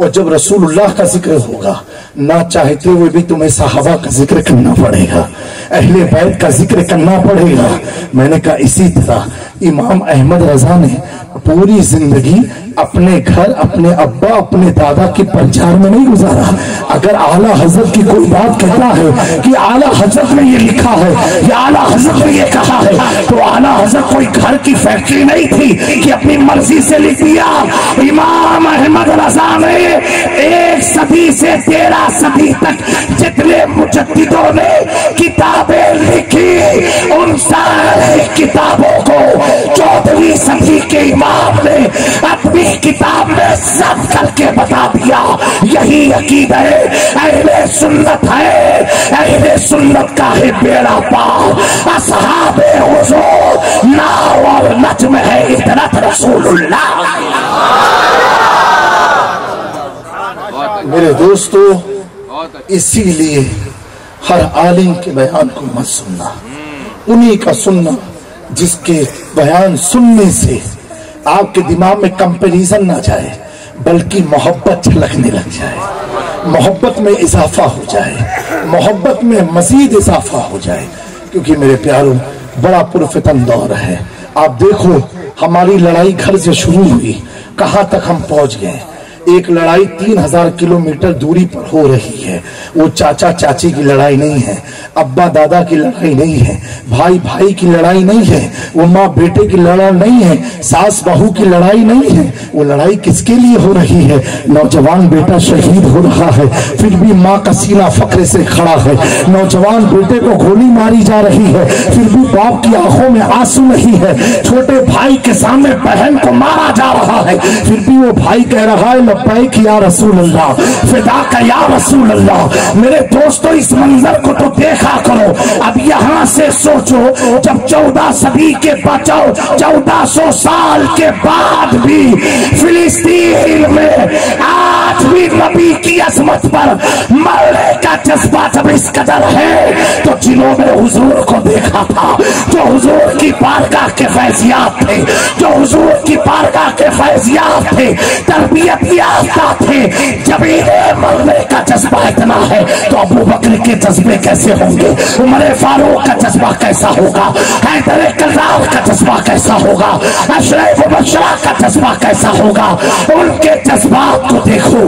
और जब रसूलुल्लाह का जिक्र होगा ना चाहते हुए भी तुम्हें सहाबा का जिक्र करना पड़ेगा, अहले बैत का जिक्र करना पड़ेगा। मैंने कहा इसी तरह इमाम अहमद रजा ने पूरी जिंदगी अपने घर, अपने अब्बा, अपने दादा के प्रचार में नहीं गुजारा। अगर आला हजरत की कोई बात कहता है कि आला हजरत ने ये लिखा है या आला हजरत ने ये कहा है, तो आला हजरत कोई घर की फैक्ट्री नहीं थी कि अपनी मर्जी से लिख दिया। इमाम अहमद रजा ने 1 सदी से 13 सदी तक जितने मुजद्दिदों ने किताबें लिखी, उन सारी किताबों को 14वीं सदी के इमाम ने अपनी किताब में सब करके बता दिया। यही अकीदा है, अहले सुन्नत है, अहले सुन्नत का है बेड़ा पार। असहाबे हुजूर नाव और नज्म है इतरत रसूलुल्लाह। मेरे दोस्तों, इसीलिए हर आलिम के बयान को मत सुनना, उन्हीं का सुनना जिसके बयान सुनने से आपके दिमाग में कंपैरिजन ना जाए, बल्कि मोहब्बत छलकने लग जाए, मोहब्बत में इजाफा हो जाए, मोहब्बत में मजीद इजाफा हो जाए। क्योंकि मेरे प्यारों, बड़ा पुरफितन दौर है। आप देखो, हमारी लड़ाई घर से शुरू हुई, कहां तक हम पहुंच गए। एक लड़ाई 3000 किलोमीटर दूरी पर हो रही है। वो चाचा चाची की लड़ाई नहीं है, अब्बा दादा की लड़ाई नहीं है, भाई भाई की लड़ाई नहीं है, वो माँ बेटे की लड़ाई नहीं है, सास बहू की लड़ाई नहीं है। वो लड़ाई किसके लिए हो रही है? नौजवान बेटा शहीद हो रहा है, फिर भी माँ का सीना फक्र से खड़ा है। नौजवान बेटे को गोली मारी जा रही है, फिर भी बाप की आंखों में आंसू नहीं है। छोटे भाई के सामने बहन को मारा जा रहा है, फिर भी वो भाई कह रहा है लब्बैक या रसूल अल्लाह, फिदा का या रसूल अल्लाह। मेरे दोस्तों, इस मंजर को तो देखा करो। अब यहाँ से सोचो, जब 14 सदी के बचाओ 1400 साल के बाद भी फिलिस्तीन में आज भी नबी की अजमत पर मरने का जज्बा जब इस कदर है, तो जिन्होंने हुजूर को देखा था, जो हुजूर की बारगाह के फैजियात थे, जो हुजूर की बारगाह के फैजियात थे, तरबियत याफ्ता थे, जब इन्हें मरने का जज्बा इतना है, तो अबू बकर के जज्बे कैसे होंगे? उमर फारूक का जज्बा कैसा होगा? हैदर कर्रार का जज्बा कैसा होगा? अशरफ मुबश्शरा का जज्बा कैसा होगा? उनके जज्बात को देखो,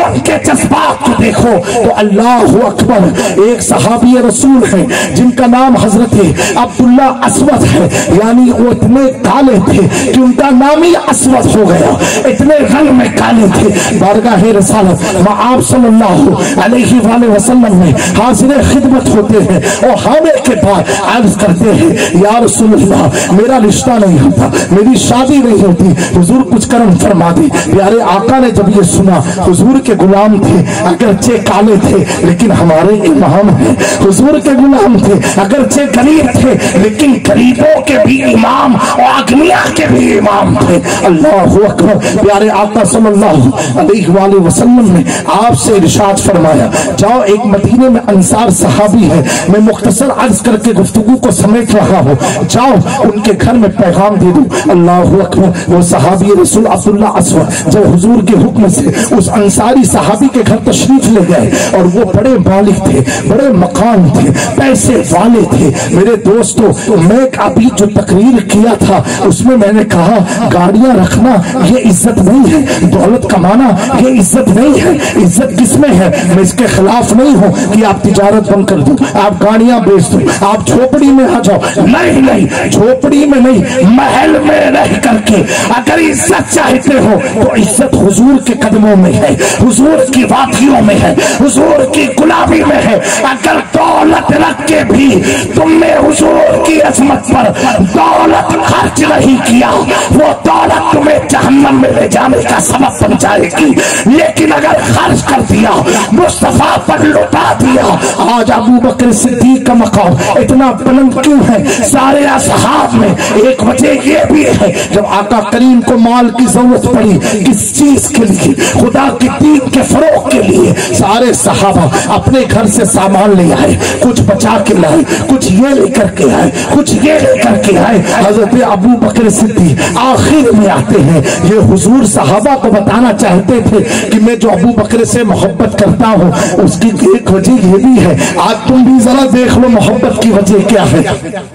उनके जज्बात को देखो तो अल्लाह अकबर। एक सहाबी रसूल है जिनका नाम हजरत अब्दुल्ला अस्वद है, यानी वो इतने काले थे कि उनका नाम ही अस्वद हो गया, इतने रंग में काले थे। बारगाह रसालत आप सल्लल्लाहु अलैहि वसल्लम में हाजिर खिदमत होते हैं और हाने के बाद अर्ज करते हैं, या रसूलल्लाह मेरा रिश्ता नहीं होता, मेरी शादी नहीं होती, हुजूर कुछ करम फरमा दे। प्यारे आका ने जब ये सुना, हुजूर के गुलाम थे, अगरचे काले थे लेकिन हमारे इमाम हैं। हुजूर के गुलाम थे, अगरचे गरीब थे लेकिन गरीबों के भी इमाम और अगनिया के भी इमाम थे। अल्लाहु अकबर। प्यारे आका सल्लल्लाहु अलैहि वसल्लम ने आपसे इरशाद फरमाया, जाओ, एक मदीने में अंसार सहाबी है, मैं मुख्तसर अर्ज करके गुफ्तगू को समेट रहा हूँ, जाओ उनके घर में पैगाम दे दो। अल्लाहु अकबर। वो सहाबी रसूल अब्दुल्ला अस्वद जब हुजूर के हुक्म से उस अंसारी सहाबी के घर तशरीफ ले गए, और वो बड़े मालिक थे, बड़े मकान थे, पैसे वाले थे। मेरे दोस्तों, मैं अभी जो तकरीर किया था उसमें मैंने कहा, गाड़ियां रखना ये इज्जत नहीं है, दौलत कमाना ये इज्जत नहीं है। इज्जत किसमें है? मैं इसके खिलाफ नहीं हूं कि आप तिजारत बंद कर दो, आप गाड़ियां बेच दो, आप झोपड़ी में आ जाओ। नहीं नहीं, झोपड़ी में नहीं, महल में रह करके अगर इज्जत चाहते हो तो इज्जत हुजूर के कदमों में है, हुजूर की वादियों में है, हुजूर की गुलामी में है। अगर दौलत रख के भी तुमने हुजूर की अजमत पर दौलत खर्च नहीं किया, वो दौलत तुम्हें जहन्नम में ले जाने का सबब बन जाएगी। लेकिन अगर खर्च कर दिया, मुस्तफा पर लुटा दिया। आज अबू बकर सिद्दीक का मकाम इतना बुलंद क्यों है? सारे असहाब में एक वजह ये भी है, जब आका करीम को माल की जरूरत पड़ी, किस चीज के लिए? खुदा की दीन के फरोग के लिए। सारे सहाबा अपने घर से सामान ले आए, कुछ बचा के लाए, कुछ ये लेकर के आए, कुछ ये लेकर के आए। हजरत अबू बकर सिद्दीक आखिर में आते हैं। ये हुजूर सहाबा को बताना चाहते थे कि मैं जो अबू बकर से मोहब्बत करता हूँ उसकी एक वजह ये भी है, आज तुम भी जरा देख लो मोहब्बत की वजह क्या है।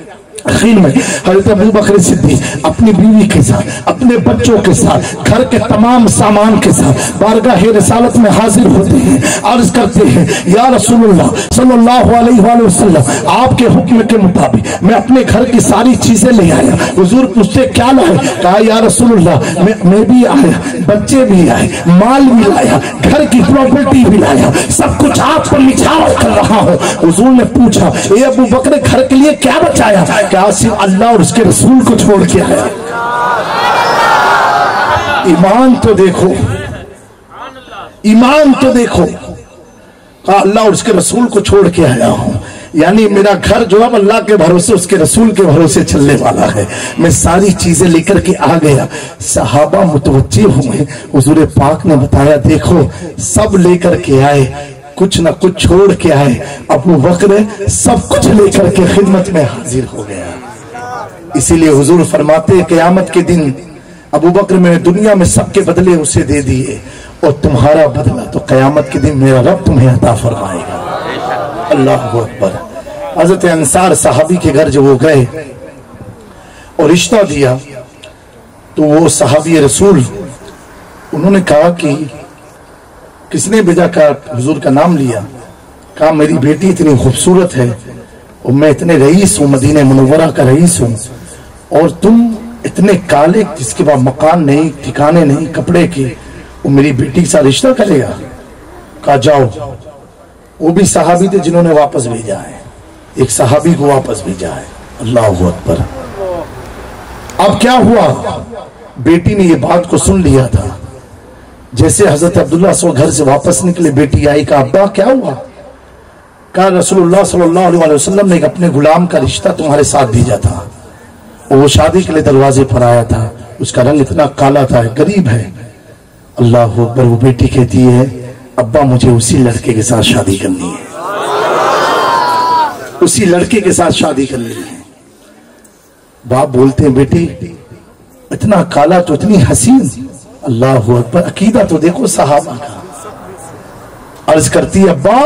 आखिर में हज़रत अबू बकर सिद्दीक अपनी बीवी के साथ, अपने बच्चों के साथ, घर के तमाम सामान के साथ बारगाह रिसालत में हाजिर होते हैं, अर्ज करते हैं या रसूलुल्लाह सल्लल्लाहु अलैहि वसल्लम, आपके हुक्म के मुताबिक मैं अपने घर की सारी चीजें ले आया। हुजूर पूछते क्या लाए? कहा या रसूलुल्लाह मैं भी आया, बच्चे भी आए, माल भी लाया, घर की प्रॉपर्टी भी लाया, सब कुछ आप पर निछावर कर रहा हूँ। हुजूर ने पूछा ए अबू बकर घर के लिए क्या बचाया? क्या सिर्फ अल्लाह और उसके रसूल को छोड़ के आया? ईमान तो देखो, ईमान तो देखो। कहा अल्लाह और उसके रसूल को छोड़ के आया हूं, यानी मेरा घर जो है अल्लाह के भरोसे उसके रसूल के भरोसे चलने वाला है। मैं सारी चीजें लेकर के आ गया। सहाबा मुतवज्जे हुए, हुजूर पाक ने बताया देखो सब लेकर के आए, कुछ न कुछ छोड़ के आए। अबू बकर सब कुछ लेकर के खिदमत में हाजिर हो गया। इसीलिए हुजूर फरमाते क़यामत के दिन अबू बकर में दुनिया में सबके बदले उसे दे दिए और तुम्हारा बदला तो क़यामत के दिन मेरा रब तुम्हें अता फरमाएगा। अल्लाहु अकबर। हज़रत अंसार साहबी के घर जब वो गए और रिश्ता दिया तो वो साहबी रसूल उन्होंने कहा कि किसने भेजा? का हुजूर का नाम लिया। कहा मेरी बेटी इतनी खूबसूरत है और मैं इतने रईस हूँ, मदीने मुनव्वरा का रईस हूँ, और तुम इतने काले जिसके पास मकान नहीं, ठिकाने नहीं, कपड़े के, वो मेरी बेटी के साथ रिश्ता करेगा? कहा जाओ। वो भी सहाबी थे जिन्होंने वापस भेजा है, एक सहाबी को वापस भेजा है। अल्लाहु अकबर। अब क्या हुआ? बेटी ने ये बात को सुन लिया था। जैसे हजरत अब्दुल्ला सो घर से वापस निकले, बेटी आई। कहा अब्बा क्या हुआ? कहा रसूलुल्लाह सल्लल्लाहु अलैहि वसल्लम ने एक अपने गुलाम का रिश्ता तुम्हारे साथ भेजा था, वो शादी के लिए दरवाजे पर आया था, उसका रंग इतना काला था, गरीब है। अल्लाह अकबर। वो बेटी कहती है अब्बा मुझे उसी लड़के के साथ शादी करनी है, उसी लड़के के साथ शादी करनी है। बाप बोलते हैं बेटी इतना काला तो इतनी हसीन। अल्लाह अकबर। अकीदा तो देखो सहाबा का। अर्ज करती है अब्बा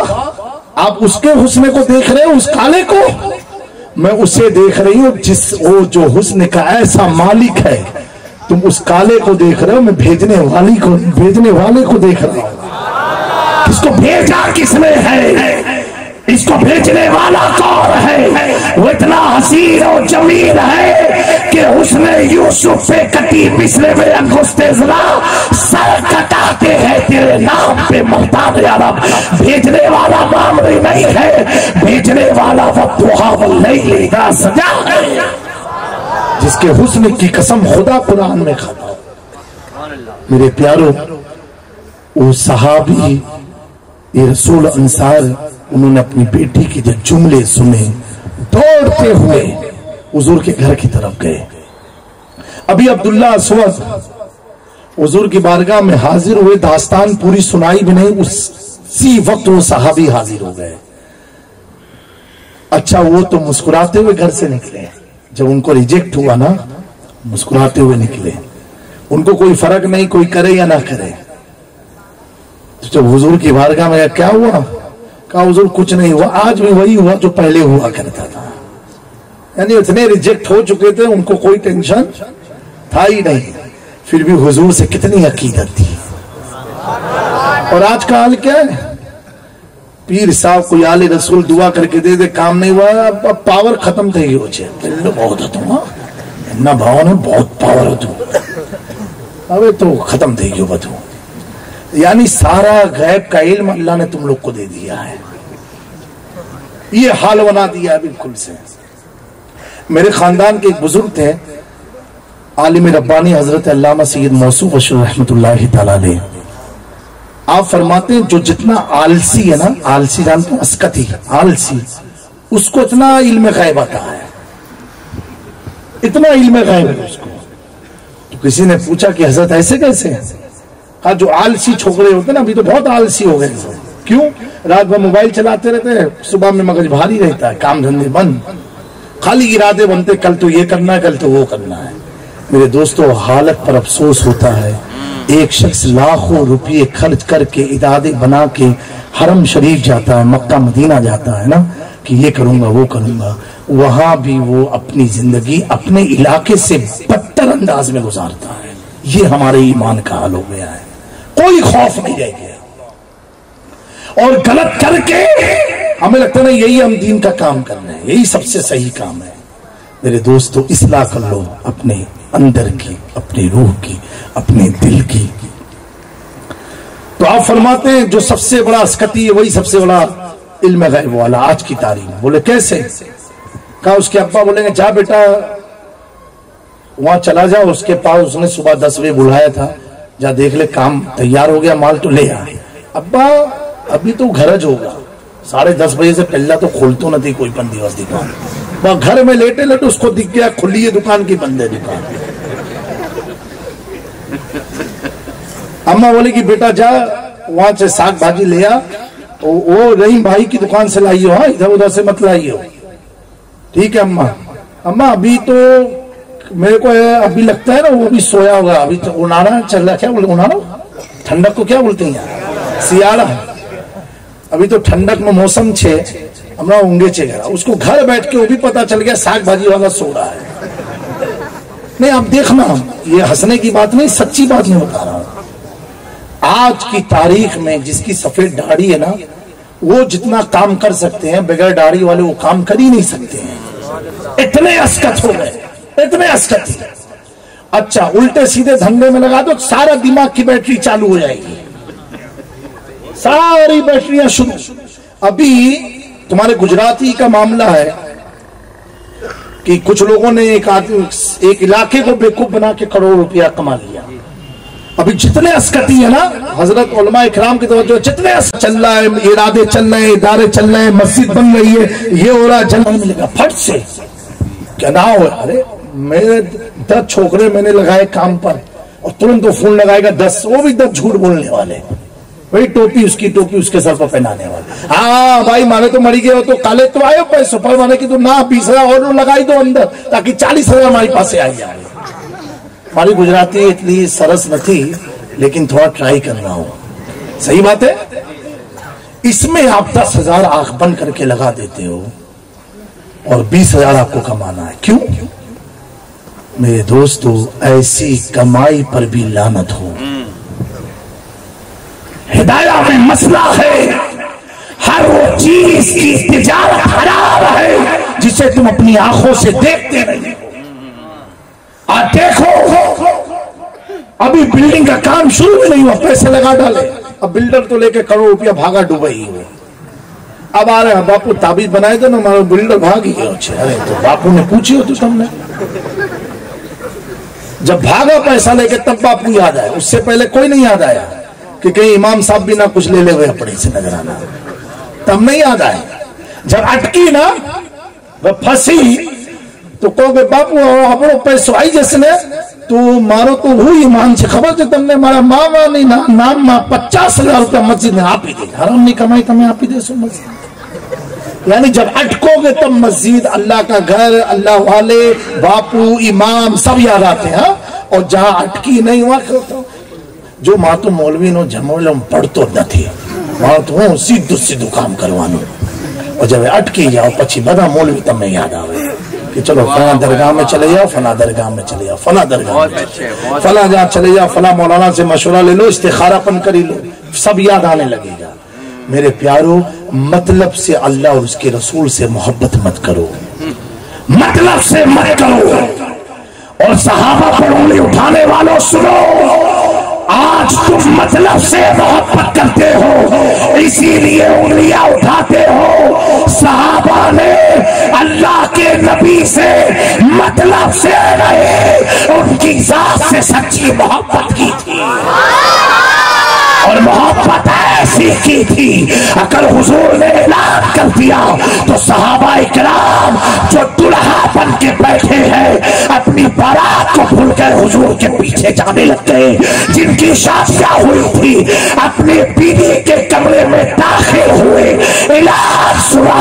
आप उसके हुस्न को देख रहे हो, उस काले को? मैं उसे देख रही हूँ जिस वो जो हुस्न का ऐसा मालिक है। तुम उस काले को देख रहे हो, मैं भेजने वाले को देख रहा हूँ। किसको भेजा किसने है? इसको भेजने वाला कौन है? वो इतना हसीन और जमील है कि उसने यूसुफ पे कटी पिछले में अंगुस्ते जरा सर कटाते हैं तेरे नाम पे मोहताज अरब। भेजने वाला मामूली नहीं है, भेजने वाला वो नहीं सजा है जिसके हुस्न की कसम खुदा कुरान में खाता। मेरे प्यारों, वो सहाबी ये रसूल अंसार उन्होंने अपनी बेटी के जो जुमले सुने दौड़ते हुए हुजूर के घर की तरफ गए। अभी अब्दुल्ला अस्वद हुजूर की बारगाह में हाजिर हुए, दास्तान पूरी सुनाई भी नहीं, उसी वक्त वो सहाबी हाजिर हो गए। अच्छा वो तो मुस्कुराते हुए घर से निकले, जब उनको रिजेक्ट हुआ ना मुस्कुराते हुए निकले, उनको कोई फर्क नहीं कोई करे या ना करे। जब हुजूर की बारगाह में क्या हुआ? कहा हुजूर कुछ नहीं हुआ, आज भी वही हुआ जो पहले हुआ करता था। यानी इतने रिजेक्ट हो चुके थे, उनको कोई टेंशन था ही नहीं, फिर भी हुजूर से कितनी अकीदत थी। और आज का हाल क्या है? पीर साहब कोई आले रसूल दुआ करके दे दे, काम नहीं हुआ, अब पावर खत्म थी हो बहुत है भाव ने बहुत पावर हो तू अबे तो खत्म थी गयो बधू। यानी सारा गैब का इल्म अल्लाह ने तुम लोग को दे दिया है, ये हाल बना दिया बिल्कुल से। मेरे खानदान के एक बुजुर्ग थे, आलिम रब्बानी हजरत अल्लामा सैयद मौसूफ अशरफ रहमतुल्लाहि तआला अलैह। आप फरमाते हैं जो जितना आलसी है ना, आलसी जानते हैं, अस्कती आलसी, उसको इतना इल्म गैब आता है, इतना इल्म गैब है उसको। तो किसी ने पूछा कि हजरत ऐसे कैसे? कहा जो आलसी छोकरे होते ना, अभी तो बहुत आलसी हो गए, क्यों? रात भर मोबाइल चलाते रहते हैं, सुबह में मगज भारी रहता है, काम धंधे बंद, खाली इरादे बनते कल तो ये करना है, कल तो वो करना है। मेरे दोस्तों, हालत पर अफसोस होता है, एक शख्स लाखों रुपये खर्च करके इरादे बना के हरम शरीफ जाता है, मक्का मदीना जाता है ना, कि ये करूंगा वो करूंगा, वहां भी वो अपनी जिंदगी अपने इलाके से बदतर अंदाज में गुजारता है। ये हमारे ईमान का हाल हो गया है, कोई खौफ नहीं रह गया। और गलत करके हमें लगता है ना यही हम दीन का काम कर रहे हैं, यही सबसे सही काम है। मेरे दोस्तों, इस्लाह कर लो अपने अंदर की, अपनी रूह की, अपने दिल की। तो आप फरमाते हैं जो सबसे बड़ा अस्कती है वही सबसे बड़ा इल्म गैब वाला। आज की तारीख में बोले कैसे? कहा उसके अब्बा बोलेंगे जा बेटा वहां चला जा, उसके पास उसने सुबह 10 बजे बुलाया था, जा देख ले काम तैयार हो गया, माल तो ले आ। अब्बा अभी तो घरज होगा, 10:30 बजे से पहला तो खोलतो नहीं कोई पण दिवस दुकान, वहां घर में लेटे लेटे उसको दिख गया खुली है दुकान की, बंद है दुकान। अम्मा बोले कि बेटा जा वहां से साग भाजी ले आ, वो रहीम भाई की दुकान से लाइयो, हाँ इधर उधर से मत लाइयो। ठीक है अम्मा। अम्मा अभी तो मेरे को अभी लगता है ना वो भी सोया होगा, अभी तो उनाड़ा चल रहा, क्या बोलते उनाड़ा, ठंडक को क्या बोलते हैं यार, सियाड़ा, अभी तो ठंडक में मौसम छे, हमरा ऊँगे चेगा, उसको घर बैठ के वो भी पता चल गया साग भाजी वाला सो रहा है। नहीं आप देखना, ये हंसने की बात नहीं, सच्ची बात नहीं बता रहा हूं। आज की तारीख में जिसकी सफेद दाढ़ी है ना, वो जितना काम कर सकते हैं बगैर दाढ़ी वाले वो काम कर ही नहीं सकते हैं, इतने अस्कत हो गए, इतने अस्कत। अच्छा उल्टे सीधे धंधे में लगा दो, सारा दिमाग की बैटरी चालू हो जाएगी, सारी बैटरियां शुरू। अभी तुम्हारे गुजराती का मामला है कि कुछ लोगों ने एक इलाके को बेवकूफ बना के करोड़ रुपया कमा लिया। अभी जितने अस्कती है ना, हजरत उलमा इकराम की तरफ जितने चल रहा है, इरादे चल रहे हैं, इदारे चल रहे हैं, मस्जिद बन रही है, ये हो रहा है, जल मिलेगा फट से क्या ना हो। अरे मेरे 10 छोकरे मैंने लगाए काम पर और तुरंत तो फोन लगाएगा 10, वो भी 10 झूठ बोलने वाले, वही टोपी उसकी टोपी उसके सर पर पहनाने वाले। हाँ भाई मारे तो मरी गए हो तो काले तो आयो पैसों पर, माने की तो ना 20,000 और लगाई दो अंदर ताकि 40,000 हमारे पास आई जाए। हमारी गुजराती इतनी सरस न थी, लेकिन थोड़ा ट्राई करना हो, सही बात है। इसमें आप 10,000 आंख बंद करके लगा देते हो और 20,000 आपको कमाना है, क्यों? मेरे दोस्तों, ऐसी कमाई पर भी लानत हो। हिदायत में मसला है, हर वो चीज की तिजारत हराम है जिसे तुम अपनी आंखों से देखते नहीं। और देखो अभी बिल्डिंग का काम शुरू भी नहीं हुआ, पैसे लगा डाले, अब बिल्डर तो लेके करोड़ रुपया भागा दुबई में। अब आ रहे हैं बापू ताबीज बनाए दो ना, हमारा बिल्डर भाग ही गया। अरे तो बापू ने पूछी हो तो तुमने, जब भागा पैसा लेके तब बापू याद आया, उससे पहले कोई नहीं याद आया कि कहीं इमाम साहब भी ना कुछ ले ले हुए अपने से नजर आना, तब नहीं याद आया। जब अटकी ना वह फंसी तो कहोगे बापू આપણો पैसो आई जैसे तो मारो तो वो ईमान से खबर છે તમને મારા મામાની નામમાં 50,000 रुपया मस्जिद में आप ही दे, हरामनी कमाई તમે आप ही देसो मस्जिद। यानी जब अटकोगे तब मस्जिद, अल्लाह का घर, अल्लाह वाले, बापू, इमाम सब याद आते हैं। और जहां अटकी नहीं हुआ जो माँ तो मौलवी नो जमोलम पढ़तो નથી, माँ तो હું સીધું સીધું काम करवाનું। और जब अटकी जाओ પછી બધા मौलवी તમને याद आवे कि चलो फला दरगाह में चले जाओ, फला दरगाह में चले जाओ, फला दरगाह में फला जहाँ चले जाओ, फला मौलाना से मशवरा ले लो, इस्तिखारापन कर लो, सब याद आने लगेगा। मेरे प्यारो, मतलब से अल्लाह और उसके रसूल से मोहब्बत मत करो, मतलब से मत करो। और सहाबा पर उंगली उठाने वालों सुनो, आज तुम मतलब से मोहब्बत करते हो इसीलिए उंगलियां उठाते हो। सहाबा ने अल्लाह के नबी से मतलब से रहे, उनकी जात से सच्ची मोहब्बत की थी और मोहब्बत ऐसी की थी, अगर हुजूर ने ऐलान कर दिया तो सहाबा इकराम जो दुल्हा बन के बैठे हैं, अपनी बारात को भूल कर हुजूर के पीछे जाने लग गए। जिनकी शादियां हुई थी अपने बीवी के कमरे में दाखिल हुए, इलाज सुना,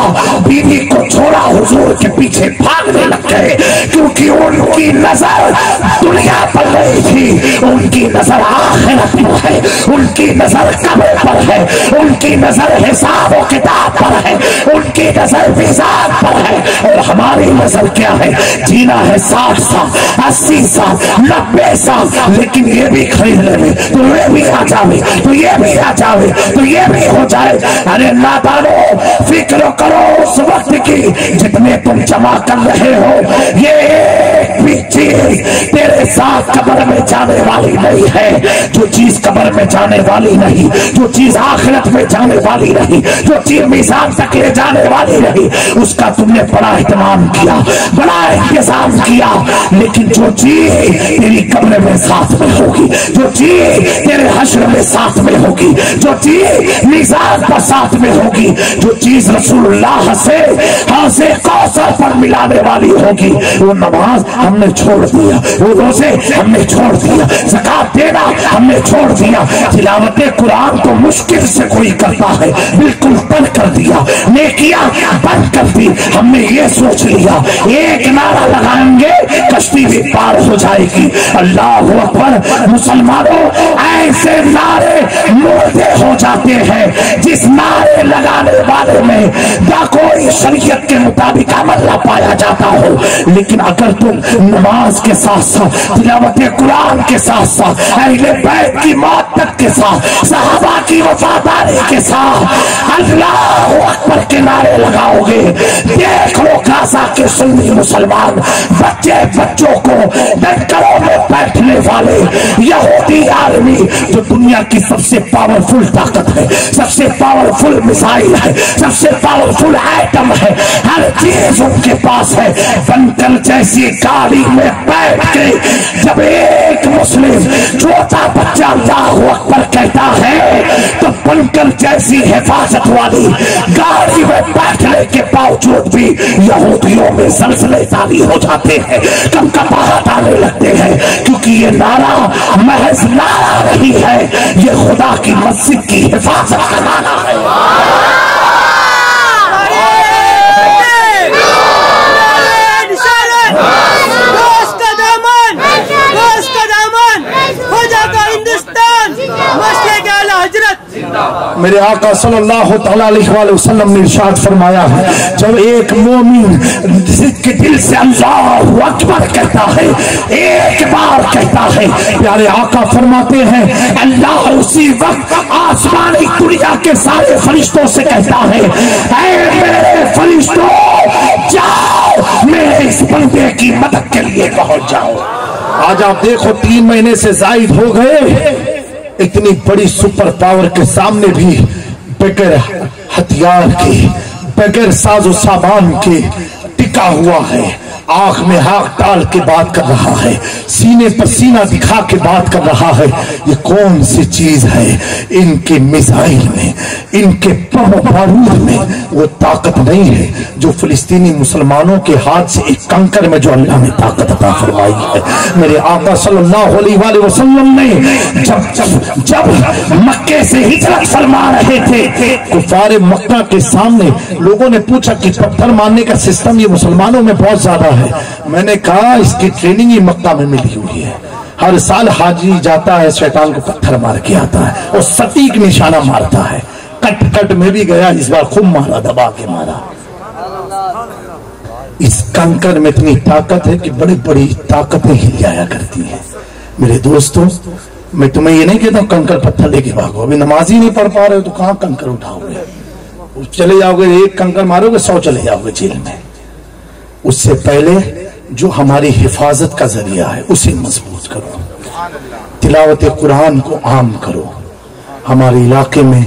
बीवी को छोड़ा, हुजूर के पीछे भागने लग गए, क्योंकि उनकी नजर दुनिया पर नहीं थी, उनकी नजर आखिरत पर है, उनकी नजर कब्र पर है, उनकी नजर हिसाब और किताब पर है, उनकी नजर मिजान पर है। और हमारी नजर क्या है? जीना है 60 साल, 80 साल, 90 साल, लेकिन ये भी खरीदने में तो ये भी आ जावे, तो ये भी आ जावे, तो ये भी हो जाए। अरे नादानो, फिक्र करो उस वक्त की जितने तुम जमा कर रहे हो। ये एक भी चीज तेरे साथ कब्र में जाने वाली नहीं है। जो चीज कब्र में जाने वाली नहीं, जो चीज आखिरत में जाने वाली नहीं, जो चीज मिजान तक ले जाने वाली नहीं, उसका तुमने बड़ा इत्मीनान किया, बड़ा इंतजाम किया, लेकिन जो चीज तेरी कब्र में साथ में होगी, जो चीज तेरे हश्र में साथ में होगी, जो चीज मिजान पर साथ में होगी, जो चीज रसूलुल्लाह से हौज़े कौसर पर मिलाने वाली होगी, वो नमाज हमने छोड़ दिया, वो रोजे हमने छोड़ दिया, ज़कात देना हमने छोड़ दिया, तिलावत कुरान तो मुश्किल से कोई करता है, बिल्कुल बंद कर दिया, नेकियां बंद कर दी। हमने ये सोच लिया एक नारा लगाएंगे कश्ती भी पार हो जाएगी। अल्लाहु अकबर। मुसलमानों, ऐसे नारे मुर्दे हो जाते हैं जिस नारे लगाने वाले में ना कोई शरीयत के मुताबिक अमल ना पाया जाता हो, लेकिन अगर तुम नमाज के साथ साथ तिलावत कुरान के साथ साथ अहले बैत की मौत तक के साथ सहाबा की वफादारी के साथ अल्लाहु अकबर के नारे लगाओगे, देख लो गाजा के सुन्नी मुसलमान बच्चों को डंकरों में बैठने वाले यहूदी आर्मी, जो दुनिया की सबसे पावरफुल ताकत है, सबसे पावरफुल मिसाइल है, सबसे पावरफुल आइटम है, हर चीज उनके पास है, बंकर जैसी गाड़ी में बैठ के जब एक मुस्लिम छोटा बच्चा अल्लाहु अकबर कहता है तो बंकर जैसी हिफाजत वाली गाड़ी में बैठने के बावजूद भी यहूदियों में ज़लज़ले तारी हो जाते हैं, कंकंपाहट आने लगते हैं, क्योंकि ये नारा महज नारा नहीं है, ये खुदा की मस्जिद की हिफाजत का नारा है। मेरे आका सल्लल्लाहु अलैहि वसल्लम ने इरशाद फरमाया है, जब एक मोमिन के दिल से अल्लाहु अकबर कहता है, एक बार कहता है, प्यारे आका फरमाते हैं अल्लाह उसी वक्त आसमानी दुनिया के सारे फरिश्तों से कहता है, ऐ मेरे फरिश्तों जाओ मेरे इस बंदे की मदद के लिए पहुंच जाओ। आज आप देखो 3 महीने से जायद हो गए, इतनी बड़ी सुपर पावर के सामने भी बगैर हथियार के, बगैर साजो सामान के टिका हुआ है, आंख में आंख डाल के बात कर रहा है, सीने पर सीना दिखा के बात कर रहा है। ये कौन सी चीज है? इनके मिसाइल में, इनके बम बारूद में वो ताकत नहीं है जो फिलिस्तीनी मुसलमानों के हाथ से एक कंकर में जो अल्लाह ने ताकत अता फरमाई है। मेरे आका सल्लल्लाहु अलैहि वसल्लम ने जब मक्के से हिजरत फरमा रहे थे, कुफार मक्का के सामने लोगों ने पूछा कि पत्थर मारने का सिस्टम ये मुसलमानों में बहुत ज्यादा है। मैंने कहा इसकी ट्रेनिंग ही मक्का में मिली हुई है, हर साल हाजी जाता है, शैतान को पत्थर मार के आता है और सटीक निशाना मारता है। कट कट में भी गया, इस बार खूब मारा, दबा के मारा। इस कंकर में इतनी ताकत है कि बड़ी बड़ी ताकतें हिल जाया करती हैं। मेरे दोस्तों, मैं तुम्हें ये नहीं कहता हूं कंकर पत्थर लेके भागो, अभी नमाज ही नहीं पढ़ पा रहे हो तो कहां कंकर उठाओगे? चले जाओगे, एक कंकर मारोगे 100 चले जाओगे जेल में। उससे पहले जो हमारी हिफाजत का जरिया है उसे मजबूत करो, तिलावत कुरान को आम करो। हमारे इलाके में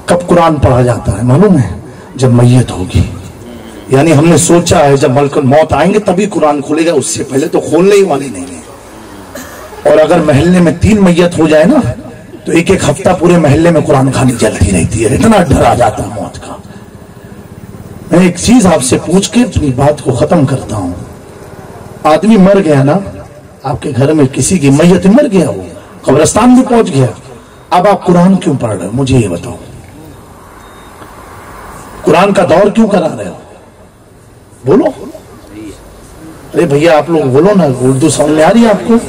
कब कुरान पढ़ा जाता है मालूम है? जब मैयत होगी, यानी हमने सोचा है जब मलकुल मौत आएंगे तभी कुरान खुलेगा, उससे पहले तो खोलने ही वाले नहीं है। और अगर महल्ले में 3 मैयत हो जाए ना तो एक एक हफ्ता पूरे महल्ले में कुरान खानी जलती रहती है, इतना डर आ जाता है मौत का। मैं एक चीज आपसे पूछ के अपनी बात को खत्म करता हूं। आदमी मर गया ना, आपके घर में किसी की मैयत मर गया, वो कब्रिस्तान भी पहुंच गया, अब आप कुरान क्यों पढ़ रहे हो? मुझे ये बताओ, कुरान का दौर क्यों करा रहे हो? बोलो। अरे भैया आप लोग बोलो ना, उर्दू समझ में आ रही है आपको?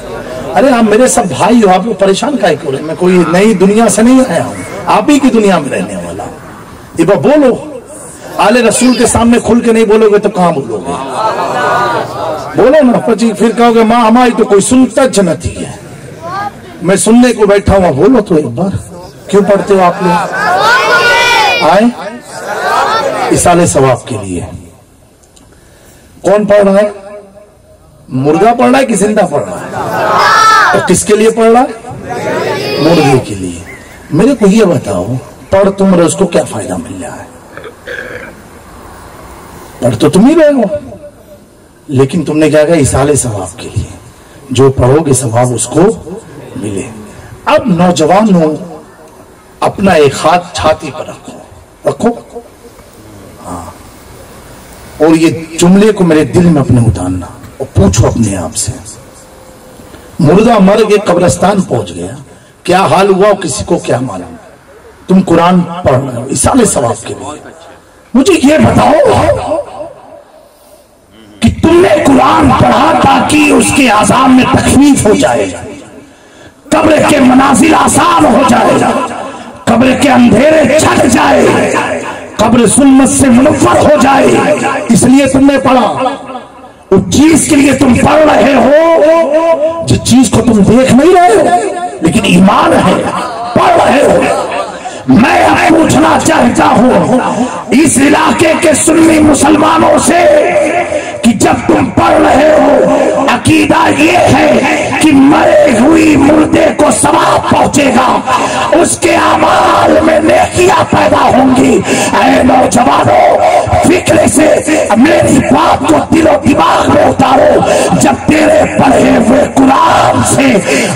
अरे आप मेरे सब भाई हो, आप लोग परेशान काहे क्यों रहे? मैं कोई नई दुनिया से नहीं आया हूं, आप ही की दुनिया में रहने वाला हूं। ये बोलो, आले रसूल के सामने खुल के नहीं बोलोगे तो कहां बोलोगे? बोलो ना, फिर कहोगे माँ हमारी तो कोई सुनता जनती है, मैं सुनने को बैठा हुआ। बोलो तो एक बार, क्यों पढ़ते हो आप लोग? आए इसाले सवाब के लिए। कौन पढ़ रहा है? मुर्गा पढ़ रहा है कि जिंदा पढ़ रहा है? तो किसके लिए पढ़ रहा है? मुर्गे के लिए। मेरे को ये बताओ, पढ़ तुम रहे, उसको क्या फायदा मिल रहा है? पढ़ तो तुम ही रहे हो, लेकिन तुमने क्या कहा? इसाले सवाब के लिए, जो पढ़ोगे सवाब उसको मिले। अब नौजवानों, अपना एक हाथ छाती पर रखो, रखो, हाँ, और ये जुमले को मेरे दिल में अपने उतारना और पूछो अपने आप से, मुर्दा मर गए, कब्रिस्तान पहुंच गया, क्या हाल हुआ किसी को क्या मालूम? तुम कुरान पढ़ रहे हो इसाले सवाब के लिए। मुझे ये बताओ कि तुमने कुरान पढ़ा ताकि उसके आज़ाब में तकलीफ हो जाए, कब्र के मनाजिल आसान हो जाए, कब्र के अंधेरे छट जाए, कब्र जुल्मत से मुनव्वर हो जाए, इसलिए तुमने पढ़ा। उस चीज के लिए तुम पढ़ रहे हो जिस चीज को तुम देख नहीं रहे हो, लेकिन ईमान है, पढ़ रहे हो। मैं अब पूछना चाहता हूं इस इलाके के सुन्नी मुसलमानों से कि जब तुम पढ़ रहे हो, अकीदा ये है कि मरे हुई मुर्दे को सवाब पहुंचेगा, उसके अमाल में नेकियां पैदा होंगी। ऐ नौजवानों, फिक्र से मेरी बात को दिलो दिमाग में उतारो। जब तेरे पढ़े हुए कुरान से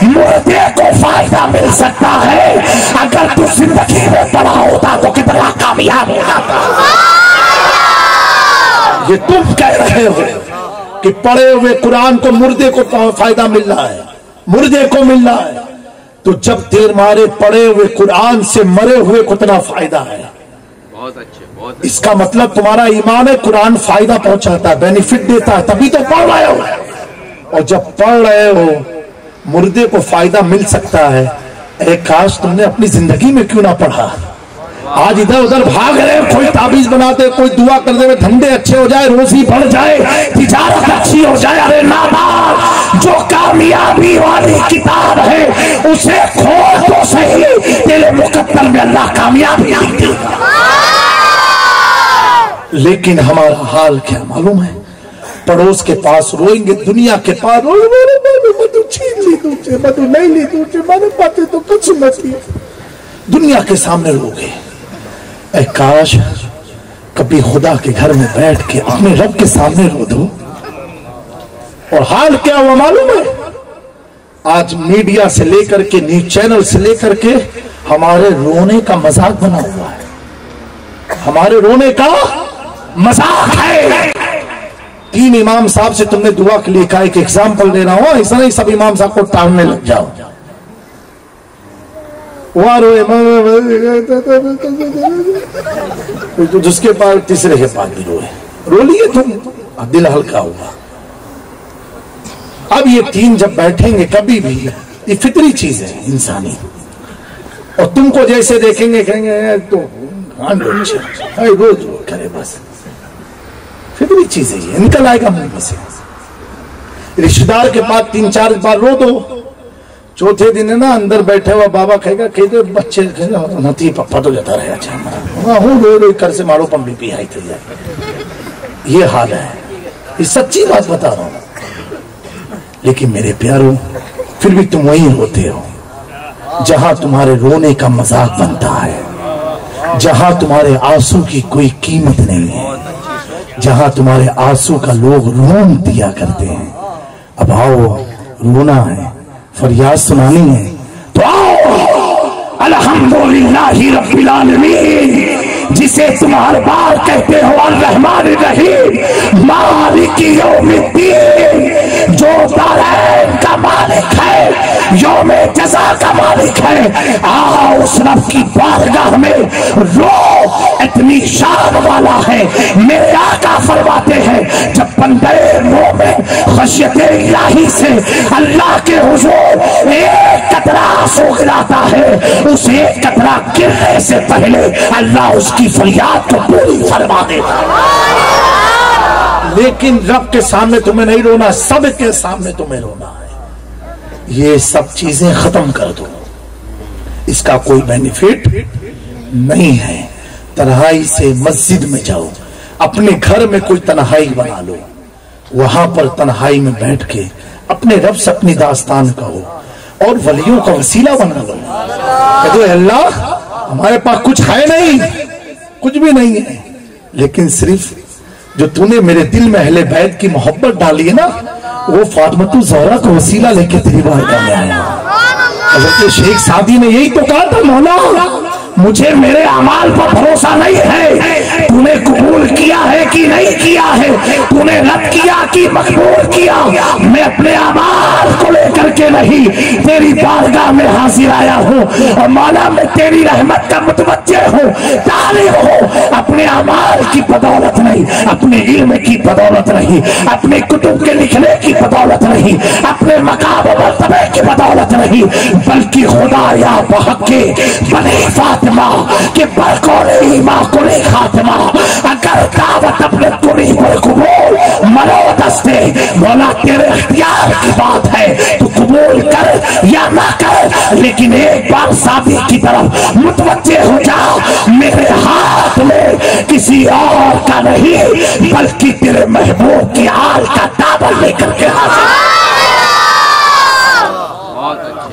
मुर्दे को फायदा मिल सकता है, अगर तू जिंदगी में पढ़ा होता तो कितना कामयाब हो जाता। ये तुम कह रहे हो कि पढ़े हुए कुरान को मुर्दे को फायदा मिल रहा है, मुर्दे को मिल रहा है, तो जब तुम्हारे पढ़े हुए कुरान से मरे हुए को इतना फायदा है, बहुत अच्छे, बहुत अच्छे। इसका मतलब तुम्हारा ईमान है, कुरान फायदा पहुंचाता है, बेनिफिट देता है, तभी तो पढ़ रहे हो। और जब पढ़ रहे हो मुर्दे को फायदा मिल सकता है, काश तुमने अपनी जिंदगी में क्यों ना पढ़ा। आज इधर उधर भाग रहे, कोई ताबीज बनाते, कोई दुआ कर दे धंधे अच्छे हो जाए, रोजी बढ़ जाए, तिजारत अच्छी हो जाए। अरे नादान, जो कामयाबी वाली किताब है उसे खोल तो सही, तेरे मुकद्दर में अल्लाह कामयाबी देगा। लेकिन हमारा हाल क्या मालूम है? पड़ोस के पास रोएंगे, दुनिया के पास मधु छीन ली तुझे, मधु नहीं ली तुझे, मैंने पाते तो कुछ मची, दुनिया के सामने रोगे। ऐ काश कभी खुदा के घर में बैठ के अपने रब के सामने रो दो। और हाल क्या हुआ मालूम है? आज मीडिया से लेकर के, न्यूज चैनल से लेकर के हमारे रोने का मजाक बना हुआ है, हमारे रोने का मजाक है। 3 इमाम साहब से तुमने दुआ के लिए कहा, एक एग्जाम्पल दे रहा हूं, ऐसा नहीं सब इमाम साहब को टालने लग जाओ। तो जिसके पास तीसरे के पास भी रोए, रो लिए तुम, दिल हल्का हुआ। अब ये 3 जब बैठेंगे कभी भी, ये फितरी चीज है इंसानी, और तुमको जैसे देखेंगे कहेंगे तो रोज करे, बस फितरी चीज है, ये निकल आएगा मुंह में से। रिश्तेदार के पास 3-4 बार रो दो, चौथे दिन है ना अंदर बैठे हुआ बाबा कहेगा, कहते बच्चे नती पप्पा तो जाता रहे, अच्छा हूँ कर से मारो पंपी पी आई थी। ये हाल है, ये सच्ची बात बता रहा हूं। लेकिन मेरे प्यारों, फिर भी तुम वहीं रोते हो जहां तुम्हारे रोने का मजाक बनता है, जहां तुम्हारे आंसू की कोई कीमत नहीं है, जहां तुम्हारे आंसू का लोग रोन दिया करते हैं। अब आओ, रोना है, फरियाद सुनानी है, तो आओ अल्हम्दुलिल्लाहि रब्बिल आलमीन, जिसे तुम हर बार कहते हो, अर रहमान रहीम, मालिक यौमिद्दीन, जो दारैन का मालिक है, यौम जज़ा का मालिक है, आओ उस रब की बारगाह में रो, इतनी शान वाला है। मेरे आका फरमाते हैं जब बंदे मोमिन खशियत इलाही से अल्लाह के हुजूर एक कतरा आंसू गिराता है, उस एक कतरा गिरने से पहले अल्लाह उसकी फरियाद को पूरी फरमा देता है। लेकिन रब के सामने तुम्हें नहीं रोना, सब के सामने तुम्हें रोना है। ये सब चीजें खत्म कर दो, इसका कोई बेनिफिट नहीं है। तन्हाई से मस्जिद में जाओ, अपने घर में कोई तन्हाई बना लो, वहां पर तन्हाई में बैठ के अपने रब से अपनी दास्तान कहो और वलियों का वसीला बना लो। कहते अल्लाह हमारे पास कुछ है नहीं, कुछ भी नहीं है, लेकिन सिर्फ जो तूने मेरे दिल में अहले बैत की मोहब्बत डाली है ना, वो फातिमा ज़हरा का वसीला लेके तेरी बारगाह में आया। हज़रत शेख सादी ने यही तो कहा था, मौला मुझे मेरे अमाल पर भरोसा नहीं है, तूने कबूल किया है कि नहीं किया है, तूने रद्द किया कि मकबूल किया, मैं अपने अमाल को लेकर के नहीं तेरी बारगाह में हाजिर आया हूँ। और मौला मैं तेरी रहमत का मुतवज्जे हूँ, तालिब हूँ, अपने अमाल की बदौलत नहीं, अपने इल्म की बदौलत नहीं, अपने कुतुब के लिखने की बदौलत नहीं, अपने मकाम और मर्तबे की बदौलत नहीं, बल्कि खुदा या बहक के बनी फातिमा के बरकोरे ईमान को खातिमा। अगर दावत अपने तुरी पर कबूल मरो दस्ते, मौला तेरे इख्तियार की बात है, तू कबूल कर या ना कर, लेकिन एक बार शादी की तरफ मुतवज्जे हो जाओ। मेरे हाथ में किसी और का नहीं बल्कि तेरे महबूब की आल का दामन लेकर के हाजिर,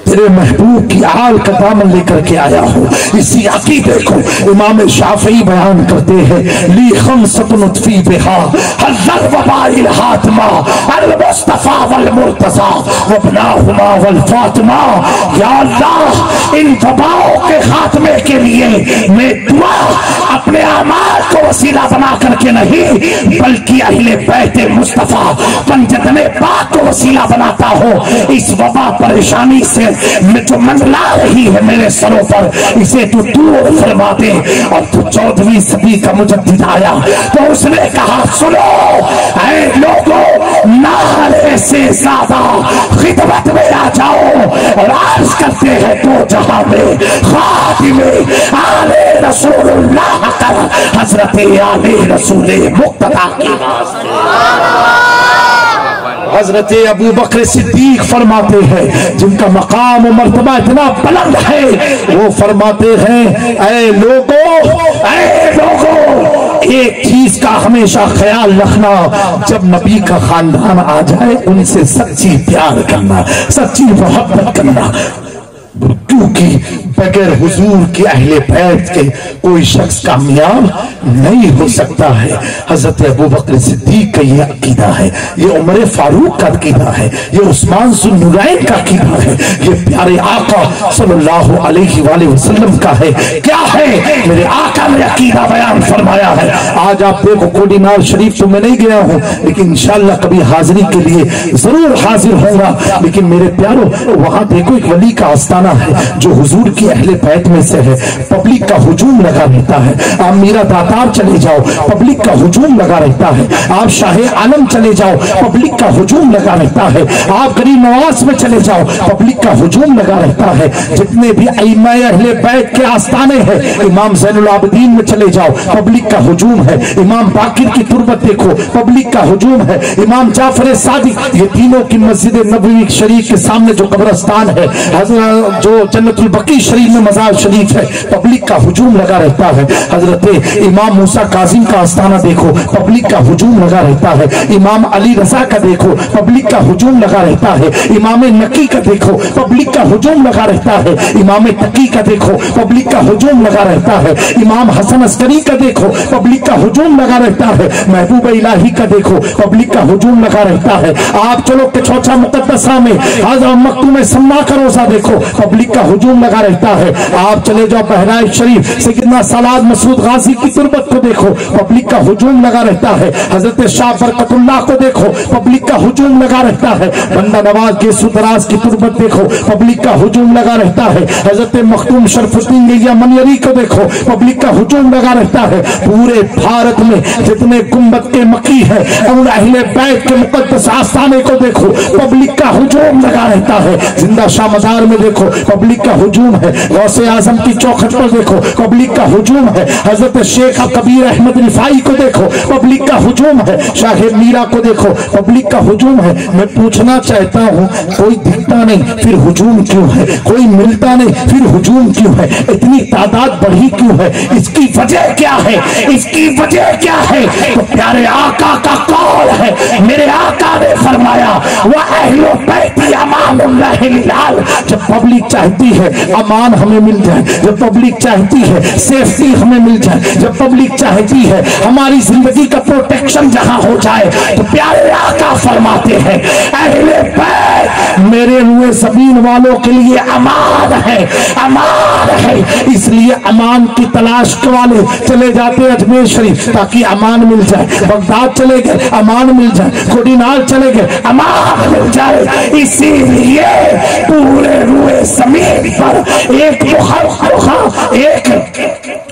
तेरे महबूब की आल का दामन लेकर के आया हूँ। इसी अकीदे को इमाम शाफी बयान करते हैं, ली खमसतुन उत्फी बिहा हज़र वबाइल हातिमा अल मुस्तफा वल मुर्तज़ा वबनाहुमा वल फातिमा। या अल्लाह इन वबाओं के खात्मे के लिए मैं दुआ अपने अमाल को वसीला बना करके नहीं बल्कि अहले बैत मुस्तफा पंजतने पाक को वसीला बनाता हूँ। इस वबा परेशानी से मैं जो मंडला रही है मेरे सरों पर, इसे तू दूर फरमा दे। और तू 14वीं सदी का मुजद्दिद आया तो उसने कहा, सुनो ऐ लोगों, नारे से ज्यादा खिदमत में आ जाओ, राज करते हैं तो जहां में खातिमे आले रसूलुल्लाह कर हजरत आले रसूल मुक्तदा की हजरत अबू बकर सिद्दीक फरमाते हैं, जिनका मकाम और मर्तबा इतना बुलंद है, वो फरमाते हैं, ऐ लोगों, एक चीज का हमेशा ख्याल रखना, जब नबी का खानदान आ जाए उनसे सच्ची प्यार करना, सच्ची मोहब्बत करना, क्योंकि बगैर हुजूर के अहले बैत के कोई शख्स कामयाब नहीं हो सकता है। हजरत अबू बकर सिद्दीक का ये अकीदा है, ये उमर फारूक का अकीदा है, ये उस्मान ज़ुन्नुरैन का अकीदा है, ये प्यारे आका सल्लल्लाहु अलैहि वसल्लम का है। क्या है? मेरे आका ने अकीदा बयान फरमाया है। आज आप देखो, कोडीनार शरीफ तो मैं नहीं गया हूँ, लेकिन इंशाअल्लाह कभी हाजिरी के लिए जरूर हाजिर होगा। लेकिन मेरे प्यारो, वहां देखो एक वली का आस्थाना है जो हुजूर की अहले बैत में से है, पब्लिक का हुजूम लगा रहता है। आप मीरा दातार चले जाओ, पब्लिक का हुजूम लगा रहता है। आप शाह आलम चले जाओ, पब्लिक का हुजूम लगा रहता है। आप गरीब नवाज में चले जाओ, पब्लिक का हुजूम लगा रहता है। जितने भी इमाम अहले बैत के आस्थाने हैं, इमाम ज़ैनुल आबिदीन में चले जाओ, पब्लिक का हुजूम है। इमाम बाकिर की तुरबत देखो, पब्लिक का हुजूम है। इमाम जाफर सादिक, ये तीनों की मस्जिद नबवी शरीफ के सामने जो कब्रस्तान है, जो जन्नतुल बकी शरीफ में मज़ार शरीफ है, पब्लिक का हुजूम लगा रहता है। हजरत इमाम मूसा काजिम का आस्थाना देखो, पब्लिक का हुजूम लगा रहता है। इमाम अली रजा का देखो, पब्लिक का हुजूम लगा रहता है। इमाम नकी का देखो, पब्लिक का हुजूम लगा रहता है। इमाम तकी का देखो, पब्लिक का हुजूम लगा रहता है। इमाम हसन अस्करी का देखो, पब्लिक का हुजूम लगा रहता है। महबूब इलाही का देखो, पब्लिक का हुजूम लगा रहता है। आप चलो कछौचा मुकद्दसा में हज़रत मक्तूम सम्मा का रोजा देखो, पब्लिक का हुजूम लगा रहता रहता है। आप चले जाओ बहराइच शरीफ, सैयदना सलाद मसूद गाजी की तुरबत को देखो, पब्लिक का हुजूम लगा रहता है। हजरत शाह बरकतुल्लाह को देखो, पब्लिक का हुजूम लगा रहता है। बंदा नवाज के सुतराज की तुरबत देखो, पब्लिक का हुजूम लगा रहता है। हजरत मखदूम शरफुद्दीन गैया मनियरी को देखो, पब्लिक का हुजूम लगा रहता है। पूरे भारत में जितने गुंबद के मकी है और अहले बैत के मुकद्दस आस्थाने को देखो, पब्लिक का हुजूम लगा रहता है। जिंदा शाह मजार में देखो, पब्लिक का हुजूम है। गौसे आजम की चौखट पर देखो, पब्लिक का हुजूम है। हजरत शेख कबीर अहमद रिफाई को देखो, पब्लिक का हुजूम है। शाह मीरा को देखो, पब्लिक का हुजूम है। मैं पूछना चाहता हूँ, कोई दिखता नहीं फिर हुजूम क्यों है? कोई मिलता नहीं फिर हुजूम क्यों है? इतनी तादाद बढ़ी क्यों है? इसकी वजह क्या है? इसकी वजह क्या है? तो प्यारे आका का कौल है, मेरे आका ने फरमाया वह अहलो बैती अमानुल्लाह लाल। जब पब्लिक चाहती है अमान हमें मिल जाए, जब पब्लिक चाहती है सेफ्टी हमें मिल जाए, जब पब्लिक चाहती है हमारी जिंदगी का प्रोटेक्शन जहां हो जाए, तो प्यारे आका फरमाते हैं अहले बैत मेरे रुए ज़मीन वालों के लिए अमान है, अमान है। इसलिए अमान की तलाश वाले चले जाते हैं अजमेर शरीफ ताकि अमान मिल जाए। बगदाद चले गए अमान मिल जाए, कोडिनाल चले गए अमान मिल जाए। इसीलिए पूरे रुए ज़मीन पर एक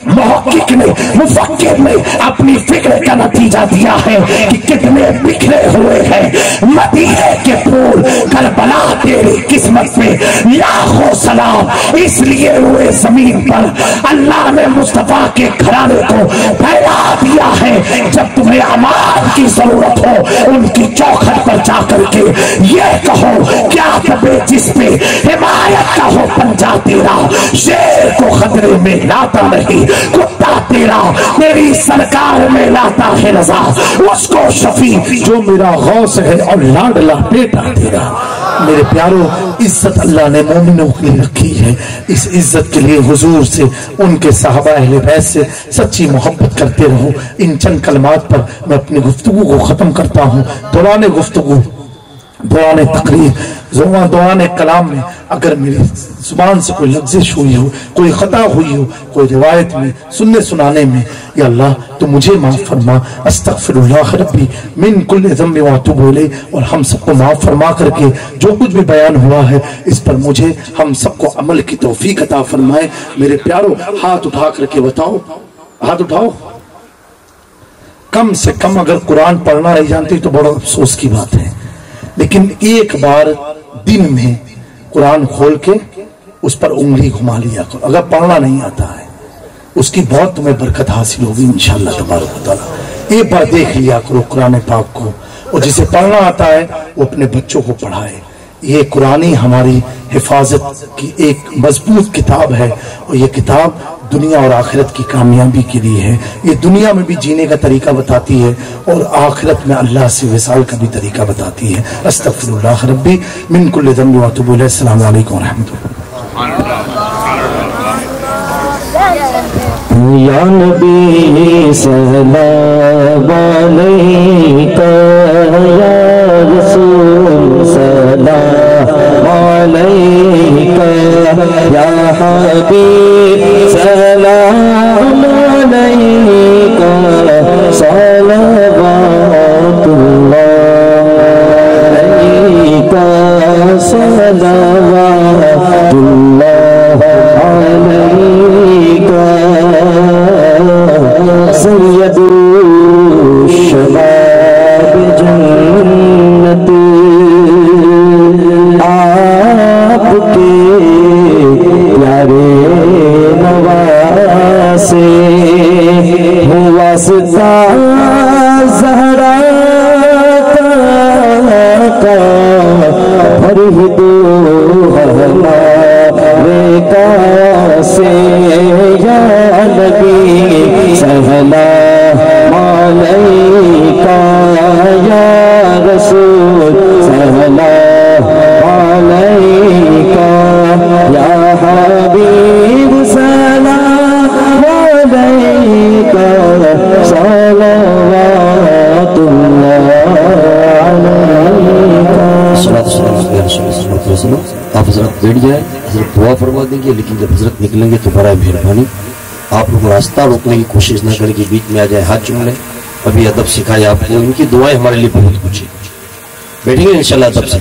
मुहक्किक ने, मुफक्किर ने अपनी फिक्र का नतीजा दिया है कि कितने बिखरे हुए हैं मदीने के फूल। करबला तेरी किस्मत में लाखों सलाम। इसलिए हुए जमीन पर अल्लाह ने मुस्तफा के घराने को फैला दिया है। जब तुम्हें अमान की जरूरत हो, उनकी चौखट पर जाकर के ये कहो क्या तबे जिस पे हिमायत का हो पंजा तेरा, शेर को खतरे में लाता नहीं कुत्ता तेरा, तेरी सरकार में लाता है रजा उसको शफी जो मेरा गौस है और लाडला बेटा तेरा। मेरे प्यारों, इज्जत अल्लाह ने मोमिनों के लिए रखी है। इस इज्जत के लिए हुजूर से, उनके साहबा अहले बैत से सच्ची मोहब्बत करते रहो। इन चंद कलमात पर मैं अपनी गुफ्तगू को खत्म करता हूँ। दौरान गुफ्तगू, दौरान तकरीर, दौरान कलाम में अगर मेरी जुबान से कोई लफ्ज़िश हुई हो, कोई खता हुई हो, कोई रिवायत में सुनने सुनाने में, या अल्लाह तो मुझे माफ़ फरमा। अस्तगफिरुल्लाह रब्बी मिन कुल्लि ज़म्बि व अतूबु इलैह। और हम सबको माफ़ फरमा करके जो कुछ भी बयान हुआ है इस पर मुझे हम सबको अमल की तौफीक अता फरमाए। मेरे प्यारों, हाथ उठा करके बताओ, हाथ उठाओ। कम से कम अगर कुरान पढ़ना नहीं जानती तो बड़ा अफसोस की बात है, लेकिन एक बार दिन में कुरान खोल के उस पर उंगली घुमा लिया करो। अगर पढ़ना नहीं आता है उसकी बहुत तुम्हें बरकत हासिल होगी इंशाअल्लाह तबारक व तआला। एक बार देख लिया करो कुरान पाक को, और जिसे पढ़ना आता है वो अपने बच्चों को पढ़ाए। ये कुरान ही हमारी हिफाजत की एक मजबूत किताब है, और ये किताब दुनिया और आखिरत की कामयाबी के लिए है। ये दुनिया में भी जीने का तरीका बताती है और आखिरत में अल्लाह से विसाल का भी तरीका बताती है। अस्तगफिरुल्लाह रब्बी मिन कुल्लि ज़म्बि व अतूबु इलैह। अस्सलामु अलैकुम व रहमतुल्लाह। या नबी सल्लल्लाहु अलैका या रसूल सल्लल्लाहु अलैका या हबीब सल्लल्लाहु अलैका सल्लल्लाहु अलैका सल्लल्लाहु आप हजरत बैठ जाए, हजरत दुआ फरमा देंगे। گے، لیکن جب حضرت نکلیں گے تو برائے مہربانی آپ لوگ راستہ روکنے کی کوشش نہ کریں کہ بیچ میں آ جائے ہاتھ چوم لیں. ابھی ادب سکھائے آپ کو، ان کی دعائیں ہمارے لیے بہت کچھ ہے. بیٹھیں گے انشاءاللہ ادب سے.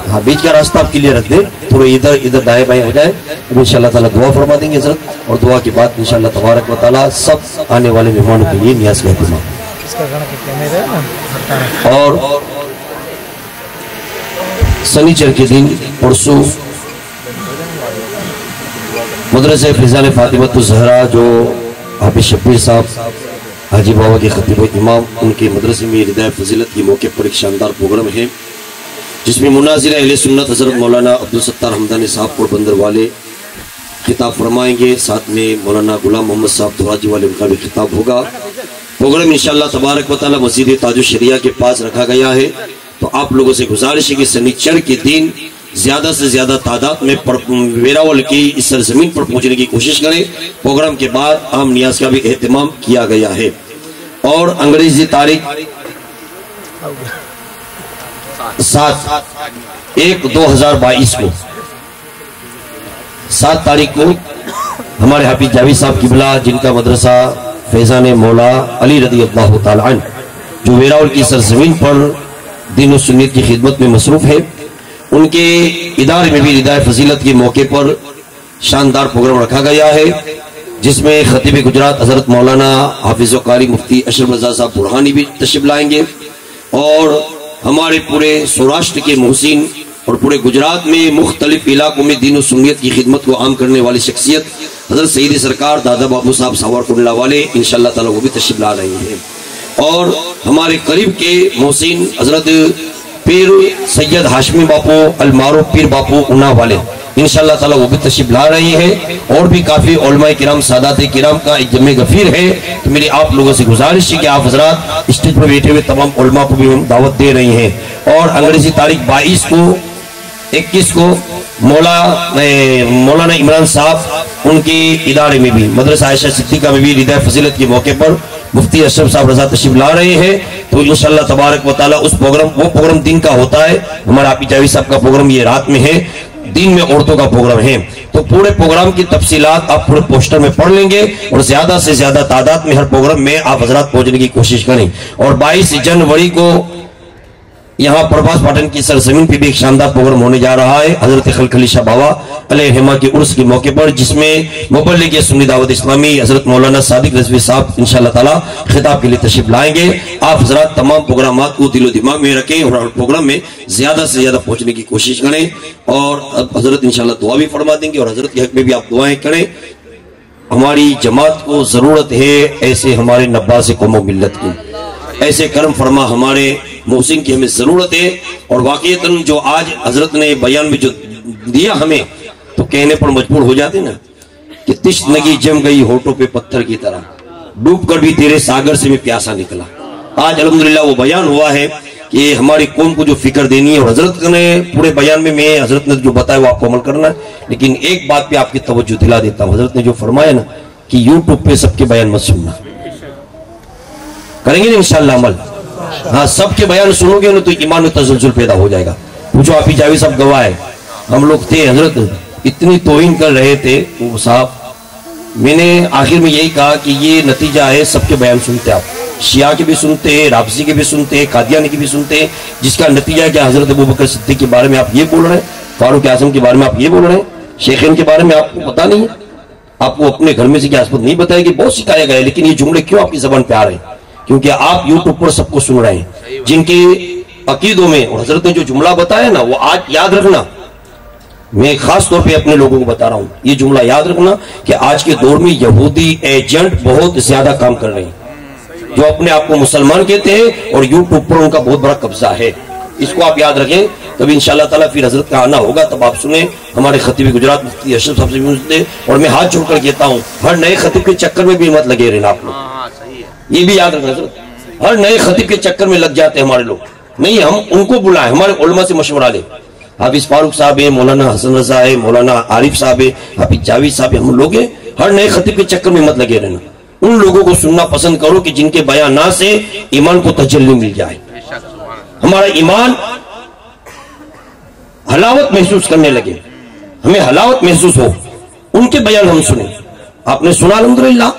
ہاں بیچ کا راستہ آپ کے لیے رکھ دیں، تھوڑے ادھر دائیں بائیں ہو جائے. اب انشاءاللہ تعالیٰ دعا فرما دیں گے حضرت، اور دعا کے بعد انشاءاللہ تبارک و تعالیٰ سب آنے والے مہمانوں کے لیے نیاز کا اہتمام. اور سنیچر کے دن پرسوں مدرسہ فیضان فاطمۃ الزہرا جو حافظ شبیر صاحب حاجی بابا کے خطیب امام، ان کے مدرسے میں رداء فضیلت کے موقع پر ایک شاندار پروگرام ہے جس میں مناظر اہل سنت حضرت مولانا عبدالستار حمدانی صاحب کو بندر والے خطاب فرمائیں گے. ساتھ میں مولانا غلام محمد صاحب دراجی والے ان کا بھی خطاب ہوگا. پروگرام انشاءاللہ تبارک و تعالی مسجد تاج الشریعہ کے پاس رکھا گیا ہے. تو آپ لوگوں سے گزارش ہے کہ سنیچر کے دن زیادہ سے زیادہ تعداد میں ویراول کی اس سرزمین پر پہنچنے کی کوشش کریں. پروگرام کے بعد عام نیاز کا بھی اہتمام کیا گیا ہے. اور انگریزی تاریخ 7/1/2022 کو 7 تاریخ کو ہمارے حافظ جاوید صاحب قبلہ، جن کا مدرسہ فیضان مولا علی رضی اللہ تعالی عنہ جو ویراول کی سرزمین پر دین و سنت کی خدمت میں مصروف ہے، ان کے ادارے میں بھی رداء فضیلت کے موقع پر شاندار پروگرام رکھا گیا ہے جس میں خطیب گجرات حضرت مولانا حافظ و قاری مفتی اشرف رضا صاحب برہانی بھی تشریف لائیں گے. اور ہمارے پورے سوراشٹر کے محسن اور پورے گجرات میں مختلف علاقوں میں دین و سنت کی خدمت کو عام کرنے والی شخصیت حضرت سید سرکار دادا بابو صاحب ساور کنڈلا والے انشاءاللہ تعالی وہ بھی تشریف لا رہے ہیں. اور ہمارے قریب کے محسن حضرت پیر سید ہاشمی باپو المارو پیر باپو انا والے انشاءاللہ تعالی وہ بھی تشریف لا رہے ہیں. اور بھی کافی علماء کرام سادات کرام کا ایک جمع غفیر ہے. تو میری آپ لوگوں سے گزارش ہے کہ آپ حضرات اسٹیج پر بیٹھے ہوئے تمام علماء کو بھی ہم دعوت دے رہے ہیں. اور انگریزی تاریخ 21 کو مولانا عمران صاحب ان کے ادارے میں بھی مدرسہ عائشہ صدیقہ میں بھی رداء فضیلت کے موقع پر مفتی اشرف صاحب رضا تشریف لا رہے ہیں. تو انشاءاللہ تبارک و تعالی وہ پروگرام دن کا ہوتا ہے. ہمارا حافظ جاوید صاحب کا پروگرام یہ رات میں ہے، دن میں عورتوں کا پروگرام ہے. تو پورے پروگرام کی تفصیلات آپ پورے پوسٹر میں پڑھ لیں گے اور زیادہ سے زیادہ تعداد میں ہر پروگرام میں آپ حضرات پہنچنے کی کوشش کریں. اور 22 جنوری کو یہاں پرواز پاٹن کی سرزمین پہ بھی ایک شاندار پروگرام ہونے جا رہا ہے حضرت خلخلی شاہ بابا علیہ رحمہ کے عرس کے موقع پر، جس میں مبلغ سنی دعوت اسلامی حضرت مولانا صادق رضوی صاحب انشاءاللہ تعالی خطاب کے لیے تشریف لائیں گے. آپ حضرات تمام پروگرامات کو دل و دماغ میں رکھیں اور ہر پروگرام میں زیادہ سے زیادہ پہنچنے کی کوشش کریں. اور حضرت انشاءاللہ دعا بھی فرما دیں گے اور حضرت کے حق میں بھی آپ دعائیں کریں. ہماری جماعت کو ضرورت ہے ایسے ہمارے نباز قوم و ملت کی، ایسے کرم فرما ہمارے محسن کی ہمیں ضرورت ہے. اور واقعتاً جو آج حضرت نے بیان میں جو دیا ہمیں تو کہنے پر مجبور ہو جاتے نا کہ تشنگی جم گئی ہونٹوں پہ پتھر کی طرح، ڈوب کر بھی تیرے ساگر سے میں پیاسا نکلا. آج الحمدللہ وہ بیان ہوا ہے کہ ہماری قوم کو جو فکر دینی ہے، اور حضرت نے پورے بیان میں حضرت نے جو بتایا وہ آپ کو عمل کرنا ہے. لیکن ایک بات پہ آپ کی توجہ دلا دیتا ہوں، حضرت نے جو فرمایا نا کہ یوٹیوب پہ سب کے بیان مت سننا. کریں گے نا انشاءاللہ عمل؟ ہاں سب کے بیان سنو گے نا تو ایمان میں تزلزل پیدا ہو جائے گا. پوچھو حافظ جاوید صاحب گواہ ہے، ہم لوگ تھے حضرت اتنی توہین کر رہے تھے وہ صاحب، میں نے آخر میں یہی کہا کہ یہ نتیجہ ہے سب کے بیان سنتے آپ، شیعہ کے بھی سنتے ہیں، رافضی کے بھی سنتے ہیں، قادیانی کے بھی سنتے ہیں، جس کا نتیجہ ہے کہ حضرت ابوبکر صدیق کے بارے میں آپ یہ بول رہے ہیں، فاروق اعظم کے بارے میں آپ یہ بول رہے ہیں، شیخین کے بارے میں آپ کو پتا نہیں ہے، آپ کو اپنے گھر میں سے کیا اسپت نہیں بتائے کہ بہت سکھایا گیا ہے. لیکن یہ جملے کیوں آپ کی زبان پہ آ رہے ہیں؟ کیونکہ آپ یوٹیوب پر سب کو سن رہے ہیں جن کے عقیدوں میں اور حضرت نے جو جملہ بتایا نا وہ آج یاد رکھنا. میں خاص طور پہ اپنے لوگوں کو بتا رہا ہوں یہ جملہ یاد رکھنا کہ آج کے دور میں یہودی ایجنٹ بہت زیادہ کام کر رہے ہیں جو اپنے آپ کو مسلمان کہتے ہیں اور یوٹیوب پر ان کا بہت بڑا قبضہ ہے. اس کو آپ یاد رکھیں. تب انشاءاللہ تعالیٰ پھر حضرت کا آنا ہوگا تب آپ سنیں. ہمارے خطیب گجرات مفتی اشرف صاحب سے بھی سنتے. اور میں ہاتھ جوڑ کر کہتا ہوں ہر نئے خطیب کے چکر میں بھی مت لگے رہنا آپ لوگ، یہ بھی یاد رکھنا. حضرت ہر نئے خطیب کے چکر میں لگ جاتے ہیں ہمارے لوگ. نہیں، ہم ان کو بلائیں، ہمارے علماء سے مشورہ لیں. حافظ فاروق صاحب ہے، مولانا حسن رضا ہے، مولانا عارف صاحب ہے، حافظ جاوید صاحب ہے. ہم لوگ ہیں ہر نئے خطیب کے چکر میں مت لگے رہنا. ان لوگوں کو سننا پسند کرو کہ جن کے بیانات سے ایمان کو تجلی مل جائے، ہمارا ایمان حلاوت محسوس کرنے لگے، ہمیں حلاوت محسوس ہو. ان کے بیان ہم سنیں. آپ نے سنا الحمدللہ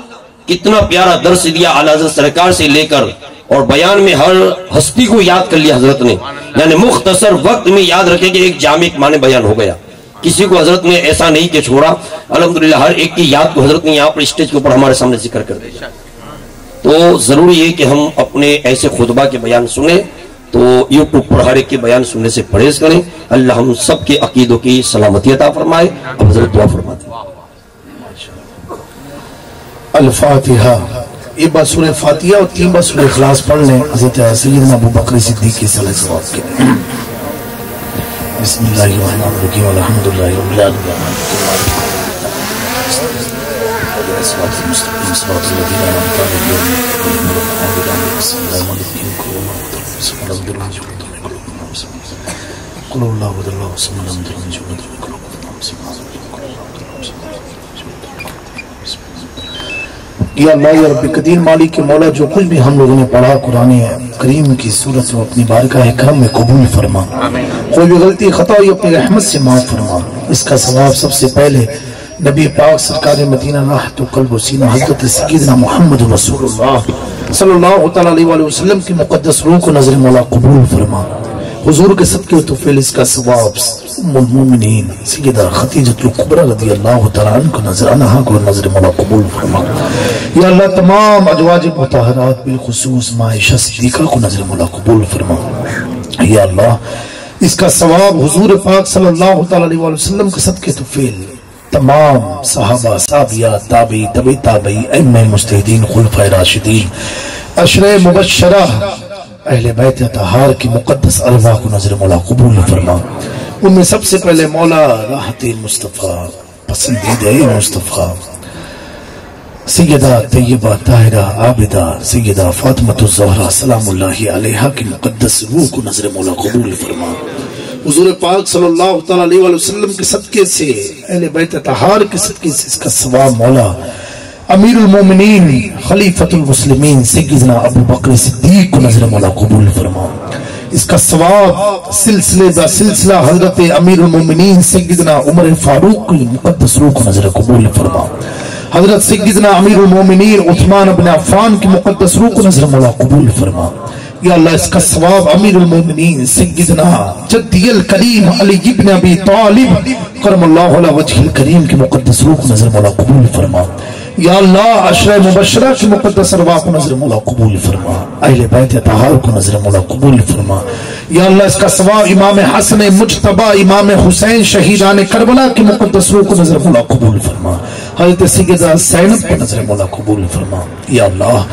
کتنا پیارا درس دیا اعلیٰ حضرت سرکار سے لے کر, اور بیان میں ہر ہستی کو یاد کر لیا حضرت نے, یعنی مختصر وقت میں یاد رکھے کہ ایک جامع معنی بیان ہو گیا. کسی کو حضرت نے ایسا نہیں کہ چھوڑا, الحمدللہ ہر ایک کی یاد کو حضرت نے یہاں پر اسٹیج کے اوپر ہمارے سامنے ذکر کر دیا. تو ضروری ہے کہ ہم اپنے ایسے خطبہ کے بیان سنیں, تو یوٹیوب پر ہر ایک کے بیان سننے سے پرہیز کریں. اللہ ہم سب کے عقیدوں کی سلامتی عطا فرمائے. اب حضرت دعا فرماتے ہیں. الفاتحہ. یہ بات سورہ فاتحہ اور 3 بار سورہ اخلاص پڑھ لیں حضرت سیدنا ابو بکر صدیق کی صلی اللہ علیہ وسلم. بسم اللہ الرحمن الرحیم الحمدللہ رب العالمین صراط المستقیم صراط الذین انعمت علیہم غیر المغضوب علیہم ولا الضالین. قل اللہ احد اللہ الصمد لم یلد ولم یولد ولم یکن له کفوا احد. یا اللہ یا رب قدیر مالک کے مولا, جو کچھ بھی ہم لوگوں نے پڑھا قرآن کریم کی صورت میں اپنی بارگاہ کرم میں قبول فرما. کوئی بھی غلطی خطا ہوئی اپنی رحمت سے معاف فرما. اس کا ثواب سب سے پہلے نبی پاک سرکار مدینہ راحت قلب و سینہ حضرت سیدنا محمد رسول اللہ صلی اللہ تعالی علیہ وآلہ وسلم کی مقدس روح کو نظر مولا قبول فرما. حضور کے صدقے و توفیل اس کا ثواب ام المومنین سیدہ خدیجہ الکبریٰ رضی اللہ تعالیٰ عنہ کو نظر انہا کو نظر مولا قبول فرما. یا اللہ تمام ازواج مطہرات بالخصوص عائشہ صدیقہ کو نظر مولا قبول فرما. یا اللہ اس کا ثواب حضور پاک صلی اللہ تعالیٰ علیہ وسلم کے صدقے توفیل تمام صحابہ صحابیات تابعی تبع تابعی ائمہ مجتہدین خلفائے راشدین عشرہ مبشرہ اہل بیت اطہار کی مقدس ارواح کو نظر مولا قبول فرما. ان میں سب سے پہلے مولا راحت مصطفیٰ پسندیدہ مصطفیٰ سیدہ طیبہ طاہرہ عابدہ سیدہ فاطمۃ الزہرا سلام اللہ علیہا کی مقدس روح کو نظر مولا قبول فرما. حضور پاک صلی اللہ تعالیٰ علیہ وسلم کے صدقے سے اہل بیت اطہار کے صدقے سے اس کا ثواب مولا امیر المومنین خلیفۃ المسلمین سیدنا ابو بکر صدیق کو نظر مولا قبول فرما. اس کا ثواب سلسلے با سلسلہ حضرت امیر المومنین سیدنا عمر فاروق کی مقدس روح کو نظر قبول فرما. حضرت سیدنا امیر المومنین عثمان بن عفان کی مقدس روح کو نظر مولا قبول فرما. یا اللہ اس کا ثواب امیر المومنین سیدنا جدی الکریم علی ابن ابی طالب کرم اللہ علیہ وجہ الکریم کی مقدس روح کو نظر مولا قبول فرما. یا اللہ عشرہ مبشرہ کی مقدس ارواح کو نظر مولا قبول فرما. اہل بیت اطہار کو نظر مولا قبول فرما. یا اللہ اس کا ثواب امام حسن مجتبی امام حسین شہیدان کربلا کی مقدس روح کو نظر مولا قبول فرما. حضرت سیدہ زینب کو نظر مولا قبول فرما. یا اللہ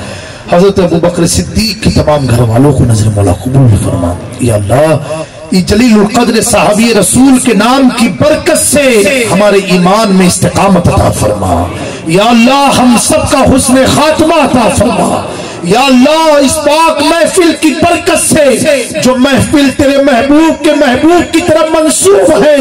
حضرت ابو بکر صدیق کی تمام گھر والوں کو نظر مولا قبول فرما. یا اللہ یہ جلیل القدر صحابی رسول کے نام کی برکت سے ہمارے ایمان میں استقامت عطا فرما. یا اللہ ہم سب کا حسن خاتمہ عطا فرما. یا اللہ اس پاک محفل کی برکت سے جو محفل تیرے محبوب کے محبوب کی طرف منسوب ہے,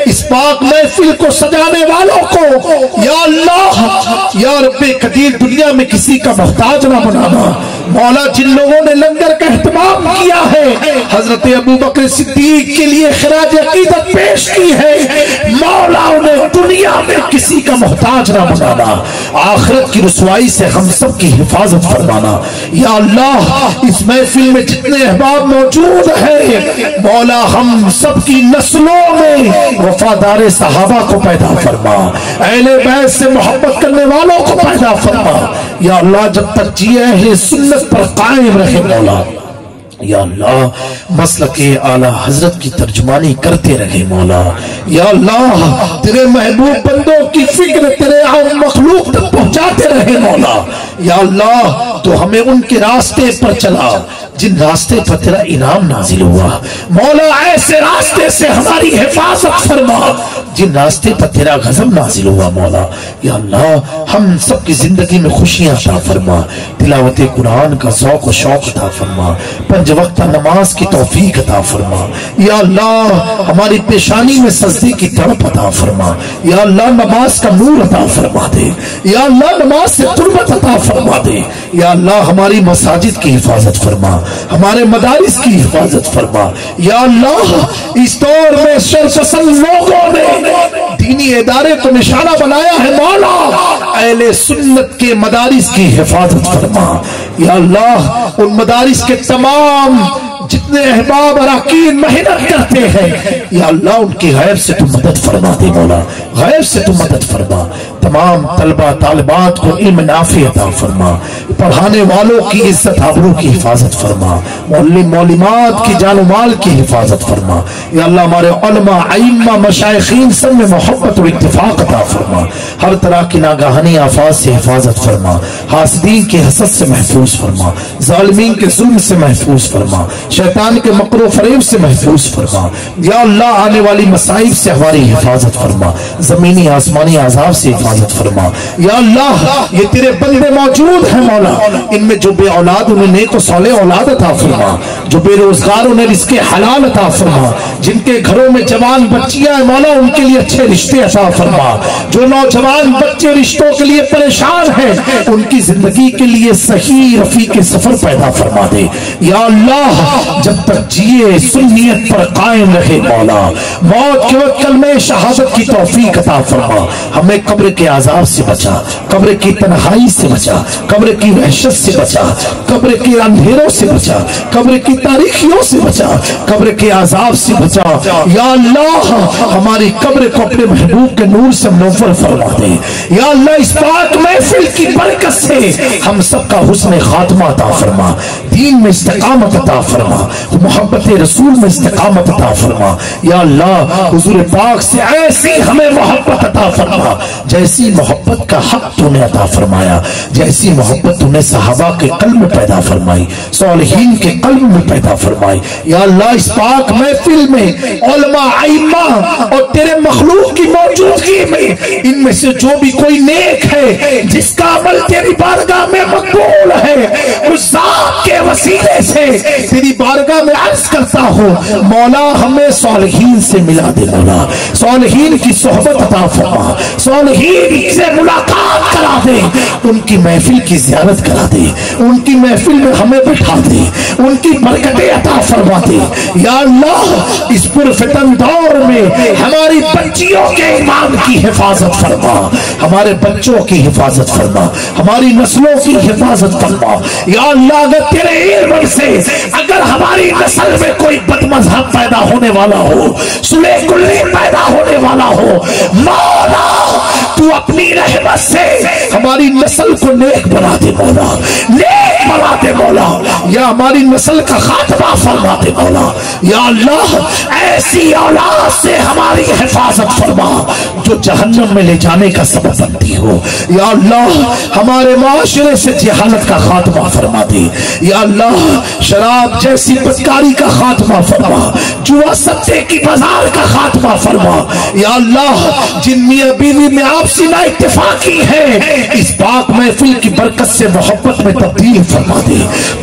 اس پاک محفل کو سجانے والوں کو یا اللہ یا رب قدیر دنیا میں کسی کا محتاج نہ بنانا. مولا جن لوگوں نے لنگر کا اہتمام کیا ہے, حضرت ابو بکر صدیق کے لیے خراج عقیدت پیش کی ہے, مولا انہیں دنیا میں کسی کا محتاج نہ بنانا. آخرت کی رسوائی سے ہم سب کی حفاظت فرمانا. یا اللہ اس محفل میں جتنے احباب موجود ہیں مولا ہم سب کی نسلوں میں وفادار صحابہ کو پیدا فرما, اہل بیت سے محبت کرنے والوں کو پیدا فرما. یا اللہ جب تک جی اہل سنت پر قائم رہے مولا. یا اللہ مسلک اعلی حضرت کی ترجمانی کرتے رہے مولا. یا اللہ تیرے محبوب بندوں کی فکر تیرے عام مخلوق تک پہنچاتے رہے مولا. یا اللہ تو ہمیں ان کے راستے پر چلا جن راستے پر تیرا انعام نازل ہوا. مولا ایسے راستے سے ہماری حفاظت فرما جن راستے پر تیرا غضب نازل ہوا مولا. یا اللہ ہم سب کی زندگی میں خوشیاں عطا فرما, تلاوت قرآن کا ذوق و شوق عطا فرما, 5 وقت نماز کی توفیق عطا فرما. یا اللہ ہماری پیشانی میں سجدے کی تڑپ عطا فرما. یا اللہ نماز کا نور عطا فرما دے. یا اللہ نماز سے قربت عطا فرما دے. یا اللہ ہماری مساجد کی حفاظت فرما, ہمارے مدارس کی حفاظت فرما یا اللہ۔ اس دور میں شرپسند لوگوں نے دینی ادارے کو نشانہ بنایا ہے مولا، اہل سنت کے مدارس کی حفاظت فرما یا اللہ۔ ان مدارس کے تمام جتنے احباب اراکین محنت کرتے ہیں یا اللہ، ان کی غیب سے تو مدد فرما دے مولا، غیب سے تو مدد فرما۔ تمام طلبہ طالبات کو علم نافع عطا فرما، پڑھانے والوں کی عزت آبرو کی حفاظت فرما، معلم معلمات کی جان و مال کی حفاظت فرما یا اللہ۔ ہمارے علماء ائمہ مشائخین سب میں محبت اور اتفاق عطا فرما، ہر طرح کی ناگہانی آفات سے حفاظت فرما، حاسدین کے حسد سے محفوظ فرما، ظالمین کے ظلم سے محفوظ فرما، شیطان کے مکر و فریب سے محفوظ فرما یا اللہ۔ آنے والی مصائب سے ہماری حفاظت فرما، زمینی آسمانی عذاب سے حفاظت فرما یا اللہ۔ یہ تیرے بندے موجود ہیں مولا، ان میں جو بے اولاد انہیں نیک و صالح اولاد عطا فرما، جو بے روزگار انہیں رزق حلال عطا فرما، جن کے گھروں میں جوان بچیاں ہیں مولا ان کے لیے اچھے رشتے عطا فرما، جو نوجوان بچے رشتوں کے لیے پریشان ہیں ان کی زندگی کے لیے صحیح رفیق سفر پیدا فرما دے یا اللہ۔ جب تک جیے سنیت پر قائم رہے مولا، موت کے وقت کلمہ شہادت کی توفیق عطا فرما، ہمیں قبر کے عذاب سے بچا، قبر کی تنہائی سے بچا، قبر کی وحشت سے بچا، قبر کے اندھیروں سے بچا، قبر کی تاریخیوں سے بچا، قبر کے عذاب سے بچا یا اللہ۔ ہماری قبر کو اپنے محبوب کے نور سے منور فرما دے یا اللہ۔ اس پاک محفل کی برکت سے ہم سب کا حسن خاتمہ عطا فرما، دین میں استقامت عطا فرما، محبت رسول میں استقامت عطا فرما یا اللہ۔ حضور پاک سے ایسی ہمیں محبت عطا فرما جیسی محبت کا حق تو نے عطا فرمایا، جیسی محبت تو نے صحابہ کے قلب میں پیدا فرمائی، صالحین کے قلب میں پیدا فرمائی یا اللہ۔ اس پاک محفل میں علماء ائمہ اور تیرے مخلوق کی موجودگی میں ان میں سے جو بھی کوئی نیک ہے جس کا عمل تیری بارگاہ میں مقبول ہے، اس ذات کے وسیلے سے تیری بارگاہ میں عرض کرتا ہوں مولا ہمیں صالحین سے ملا دے مولا، صالحین کی صحبت عطا فرما، صالحین سے ملاقات کرا دے، ان کی محفل کی زیارت کرا دے، ان کی محفل میں ہمیں بٹھا دے، ان کی برکتیں عطا فرما دے یا اللہ۔ اس پرفتن دور میں ہماری بچیوں کے ایمان کی حفاظت فرما، ہمارے بچوں کی حفاظت فرما، ہماری نسلوں کی حفاظت فرما یا اللہ۔ اگر تیرے علم سے اگر ہماری نسل میں کوئی بد مذہب پیدا ہونے والا ہو، سلح کلی پیدا ہونے والا ہو مولا، تو اپنی رحمت سے ہماری نسل کو نیک بنا دے مولا، نیک بنا دے مولا یا ہماری نسل کا خاتمہ فرما دے مولا یا اللہ۔ ایسی اولاد سے ہماری حفاظت فرما جو جہنم میں لے جانے کا سبب بنتی ہو یا اللہ۔ ہمارے معاشرے سے جہالت کا خاتمہ فرما دے یا اللہ۔ شراب جیسی بدکاری کا خاتمہ فرما، جوا ستے کی بازار کا خاتمہ فرما یا اللہ۔ جن میاں بیوی میں آپسی نا اتفاقی ہے اس پاک محفل کی برکت سے محبت میں تبدیل فرما دے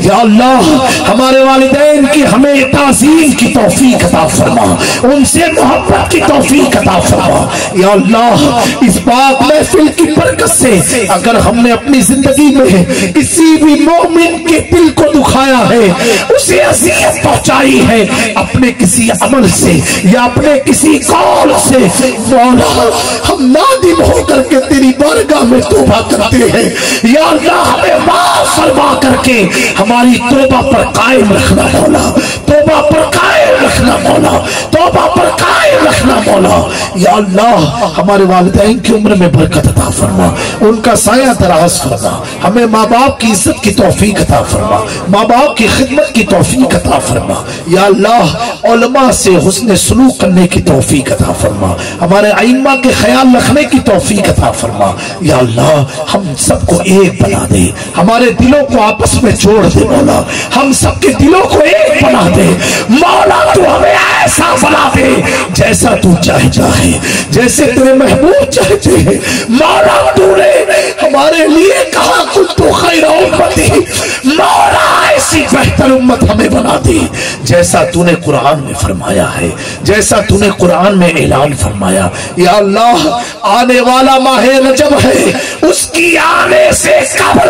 یا اللہ۔ ہمارے والدین کی ہمیں تعظیم کی توفیق عطا فرما، ان سے محبت کی توفیق عطا فرما یا اللہ۔ اس پاک محفل کی برکت سے اگر ہم نے اپنی زندگی میں کسی بھی مومن کے دل کو دکھایا ہے، اسے اذیت پہنچائی ہے اپنے کسی عمل سے یا اپنے کسی قول سے مولا، ہم نادم ہو کر کے تیری بارگاہ میں توبہ کرتے ہیں یا اللہ۔ ہمیں معاف فرما کر کے ہماری توبہ پر قائم رکھنا مولا، توبہ پر قائم رکھنا مولا، توبہ پر قائم رکھنا مولا یا اللہ۔ ہمارے والدین کی عمر میں برکت عطا فرما، ان کا سایہ دراز فرما، ہمیں ماں باپ کی عزت کی توفیق عطا فرما، ماں باپ کی خدمت کی توفیق عطا فرما یا اللہ۔ علماء سے حسن سلوک کرنے کی توفیق عطا فرما، ہمارے ائمہ کے خیال رکھنے کی توفیق عطا فرما یا اللہ۔ ہم سب کو ایک بنا دے، ہمارے دلوں کو آپس میں جوڑ دے مولا، ہم سب کے دلوں کو ایک بنا دے مولا۔ تو ہمیں ایسا بنا دے جیسا تو چاہتا ہے، جیسے تیرے محبوب چاہتے ہیں مولا۔ تو نے ہمارے لیے کہا کنتم خیر امتی مولا، ایسی بہتر امت ہمیں بنا دے جیسا تو نے قرآن میں فرمایا ہے، جیسا تو نے قرآن میں اعلان فرمایا۔ یا اللہ آنے والا ماہ رجب ہے، اس کی آنے سے قبل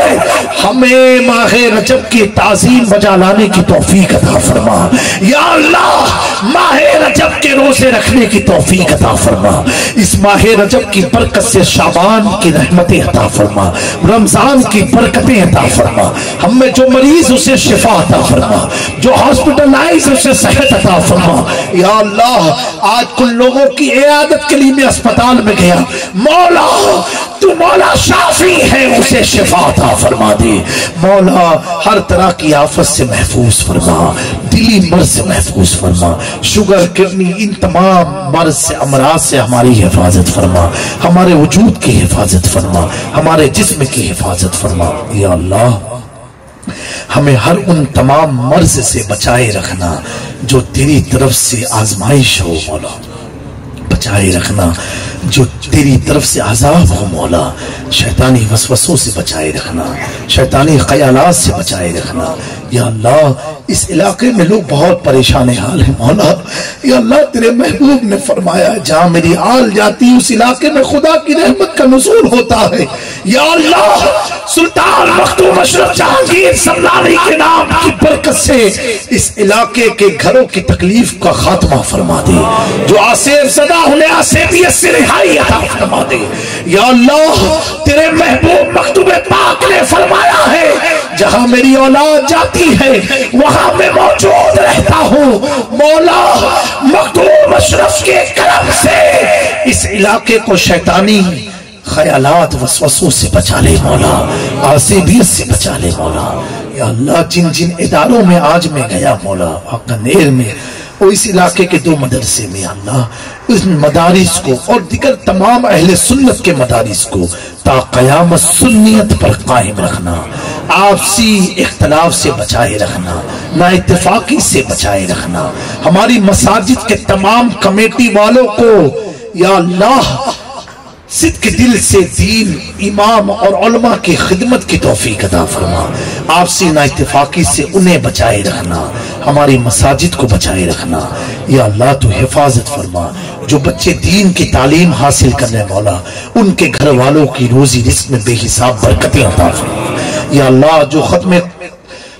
ہمیں ماہ رجب کی تعظیم بجا لانے کی توفیق عطا فرما۔ یا اللہ ماہ رجب کے روزے رکھنے کی توفیق عطا فرما، اس ماہ رجب کی برکت سے شعبان کی رحمتیں عطا فرما، رمضان کی برکتیں عطا فرما، ہم میں جو مریض اسے شفا عطا فرما، جو ہاسپٹلائز اسے صحت عطا فرما۔ یا اللہ آج کل لوگوں کی عیادت کے لیے میں اسپتال میں گیا، مولا تو مولا شافی ہے، اسے شفا عطا فرما دے۔ مولا ہر طرح کی آفت سے محفوظ فرما، دلی مرض سے محفوظ فرما، شوگر کڈنی ان تمام مرض سے امراض سے ہماری حفاظت فرما، ہمارے وجود کی حفاظت فرما، ہمارے جسم کی حفاظت فرما۔ یا اللہ ہمیں ہر ان تمام مرض سے بچائے رکھنا جو تیری طرف سے آزمائش ہو مولا، بچائے رکھنا جو تیری طرف سے عذاب ہو مولا، شیطانی وسوسوں سے بچائے رکھنا، شیطانی خیالات سے بچائے رکھنا۔ یا اللہ اس علاقے میں لوگ بہت پریشان حال ہیں مولا، یا اللہ تیرے محبوب نے فرمایا جہاں میری آل جاتی اس علاقے میں خدا کی رحمت کا نزول ہوتا ہے۔ یا اللہ سلطان مختوم اشرف جہانگیر سمنانی کے نام کی برکت سے اس علاقے کے گھروں کی تکلیف کا خاتمہ فرما دے، جو آسیب زدہ انہیں آسیبیت سے رہائی عطا فرما دے۔ یا اللہ تیرے محبوب مکتوب پاک نے فرمایا ہے جہاں میری اولاد جاتی ہے وہاں میں موجود رہتا ہوں۔ مولا مکتوب اشرف کے کرم سے اس علاقے کو شیطانی خیالات وسوسوں سے بچا لے مولا، آسیبیت سے بچا لے مولا۔ یا اللہ جن جن اداروں میں آج میں گیا مولا، آقانیر میں اور اس علاقے کے 2 مدرسے میں اللہ اس مدارس کو اور دیگر تمام اہل سنت کے مدارس کو تا قیامت سنیت پر قائم رکھنا، آپسی اختلاف سے بچائے رکھنا، نا اتفاقی سے بچائے رکھنا، ہماری مساجد کے تمام کمیٹی والوں کو یا اللہ صدق دل سے دین، امام اور علماء کی خدمت کی توفیق عطا فرما، آپسی نا اتفاقی سے انہیں بچائے رکھنا، ہماری مساجد کو بچائے رکھنا۔ یا اللہ تو حفاظت فرما، جو بچے دین کی تعلیم حاصل کرنے مولا ان کے گھر والوں کی روزی رزق میں بے حساب برکتیں عطا فرما۔ یا اللہ جو ختم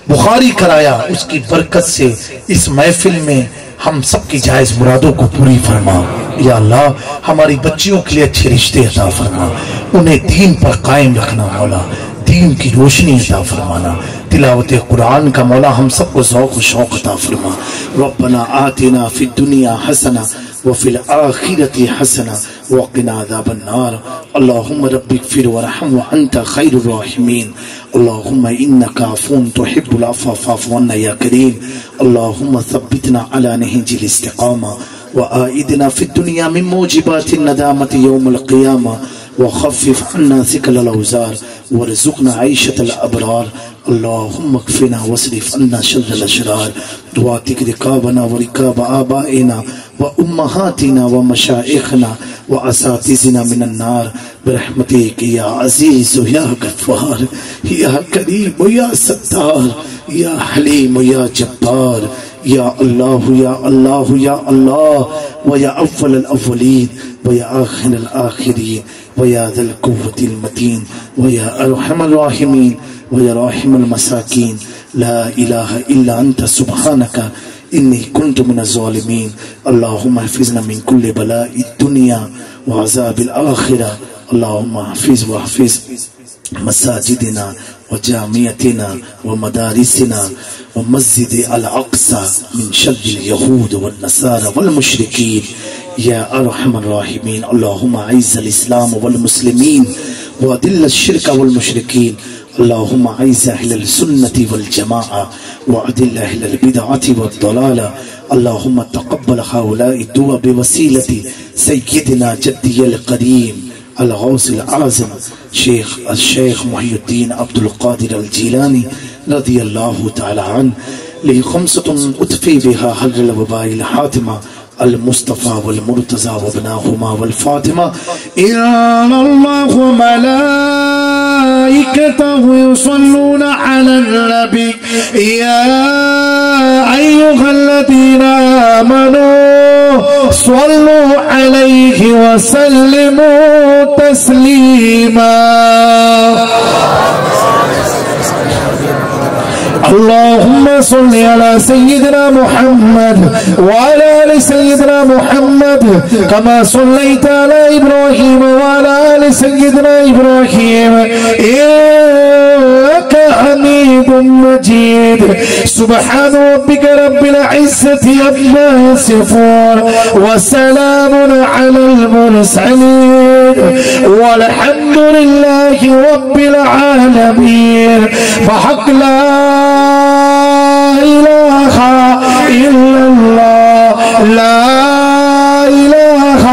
بخاری کرایا اس کی برکت سے اس محفل میں ہم سب کی جائز مرادوں کو پوری فرما۔ یا اللہ ہماری بچیوں کے لیے اچھے رشتے عطا فرما، انہیں دین پر قائم رکھنا مولا، دین کی روشنی عطا فرمانا، تلاوت قرآن کا مولا ہم سب کو ذوق و شوق عطا فرما۔ ربنا آتنا فی الدنیا حسنہ وفی الآخرۃ حسنہ وقنا عذاب النار۔ اللہم رب اغفر ورحم وانت خیر الراحمین۔ اللہم انک عفو تحب العفو فاعف عنا یا کریم۔ اللہم ثبتنا علی نہج الاستقامہ وآئدنا فی الدنیا من موجبات الندامة یوم القیامہ وخفف عنا ثقل الاوزار وارزقنا عیشة الابرار۔ اللہم اکفنا واصرف عنا شر الاشرار واعتق رقابنا ورقاب آبائنا وامہاتنا ومشائخنا واساتذنا من النار برحمتک یا عزیز یا غفار یا کریم یا ستار یا حلیم یا جبار یا اللہ یا اللہ یا اللہ ویا اول الاولین ویا آخر الآخرین ویا ذا القوة المتین ویا ارحم الراحمین ویا راحم المساکین لا الہ الا انت سبحانک انی کنت من الظالمین۔ اللہم احفظنا من کل بلاء الدنیا وعذاب الآخرہ۔ اللہم احفظ واحفظ مساجدنا وجامعتنا ومدارسنا ومسجد الاقصى من شر اليهود والنصارى والمشركين يا ارحم الراحمين۔ اللهم اعز الاسلام والمسلمين واذل الشرك والمشركين۔ اللهم اعز اهل السنة والجماعة واذل اهل البدعة والضلالة۔ اللهم تقبل هؤلاء الدعاء بوسيلة سيدنا جدي القديم الغوث العظم الشيخ محي الدين عبد القادر الجيلاني رضي الله تعالى عنه لخمسة أطفي بها حر الوباء الحاتمة المصطفى والمرتضى وابناهما والفاطمة إن الله وملائكته يصلون على على النبي يا أيها الذين آمنوا صلوا عليه وسلموا تسليما اللهم صل على سيدنا محمد وعلى آل سيدنا محمد كما صليت على إبراهيم وعلى آل سيدنا إبراهيم إنك حميد مجيد سبحان ربك رب العزة عما يصفون وسلام على المرسلين والحمد لله رب العالمين فحق لا إله إلا الله لا إله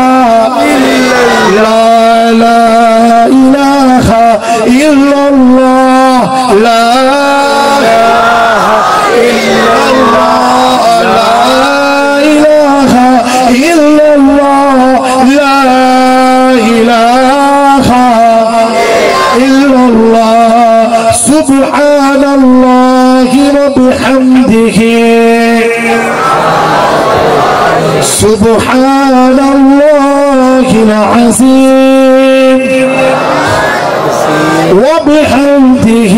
إلا الله لا إله إلا الله لا إله إلا الله لا إله إلا الله لا إله إلا الله سبحان الله وبحمده سبحان الله العظيم وبحمده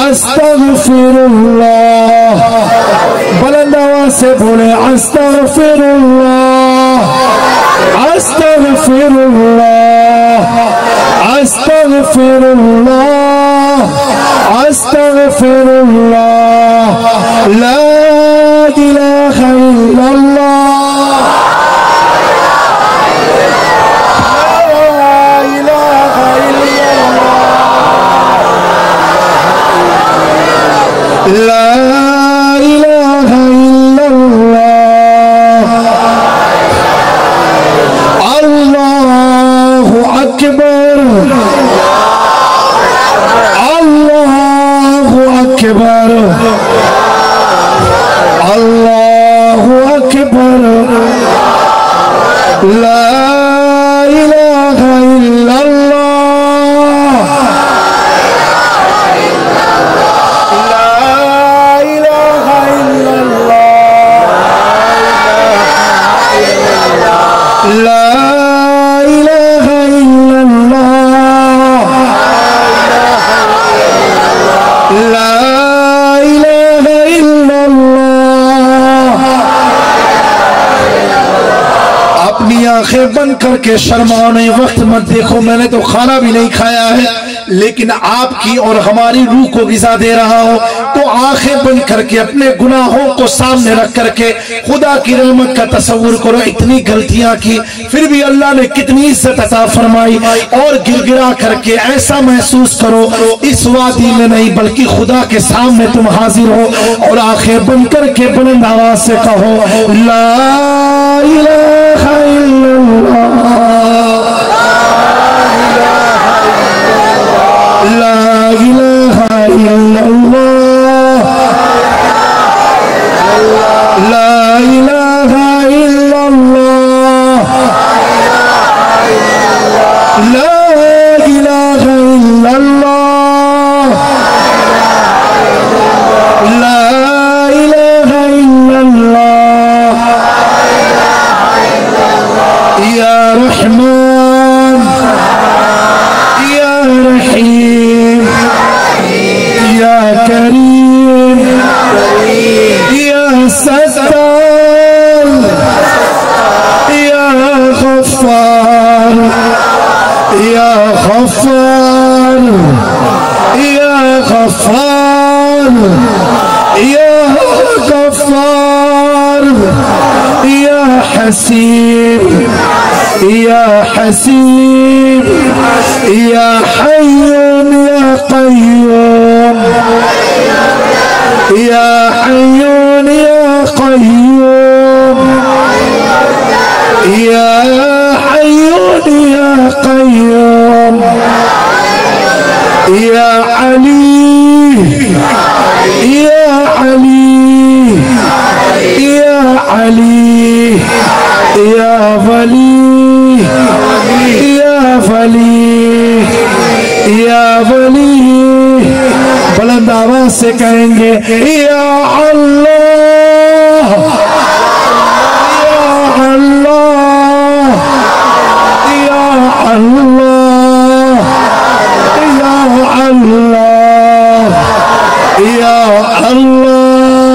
استغفر الله بلند آواز سے بولے استغفر الله استغفر الله استغفر الله استغفر الله لا إله إلا الله لا إله إلا الله لا إله إلا الله الله أكبر الله أكبر الله أكبر لا إله إلا الله لا إله إلا الله لا إله إلا الله لا إله إلا الله اپنی آنکھیں بند کر کے شرمانے وقت مت دیکھو میں نے تو کھانا بھی نہیں کھایا ہے لیکن آپ کی اور ہماری روح کو غذا دے رہا ہوں تو آنکھیں بند کر کے اپنے گناہوں کو سامنے رکھ کر کے خدا کی رحمت کا تصور کرو اتنی غلطیاں کی پھر بھی اللہ نے کتنی عزت عطا فرمائی اور گر گرا کر کے ایسا محسوس کرو اس وادی میں نہیں بلکہ خدا کے سامنے تم حاضر ہو اور آنکھیں بند کر کے بلند آواز سے کہو لا الہ الا اللہ لا إله إلا الله لا إله إلا الله لا إله إلا الله لا إله إلا الله يا رحمن يا رحيم يا كريم يا ستار يا غفار يا غفار يا غفار يا غفار يا حسيب يا حسيب يا حي يا قيوم يا حي يا قيوم يا حي يا قيوم يا علي يا علي يا علي يا ولي يا ولي يا ولي بلند آواز سے کہیں گے یا اللہ یا اللہ یا اللہ یا اللہ یا اللہ یا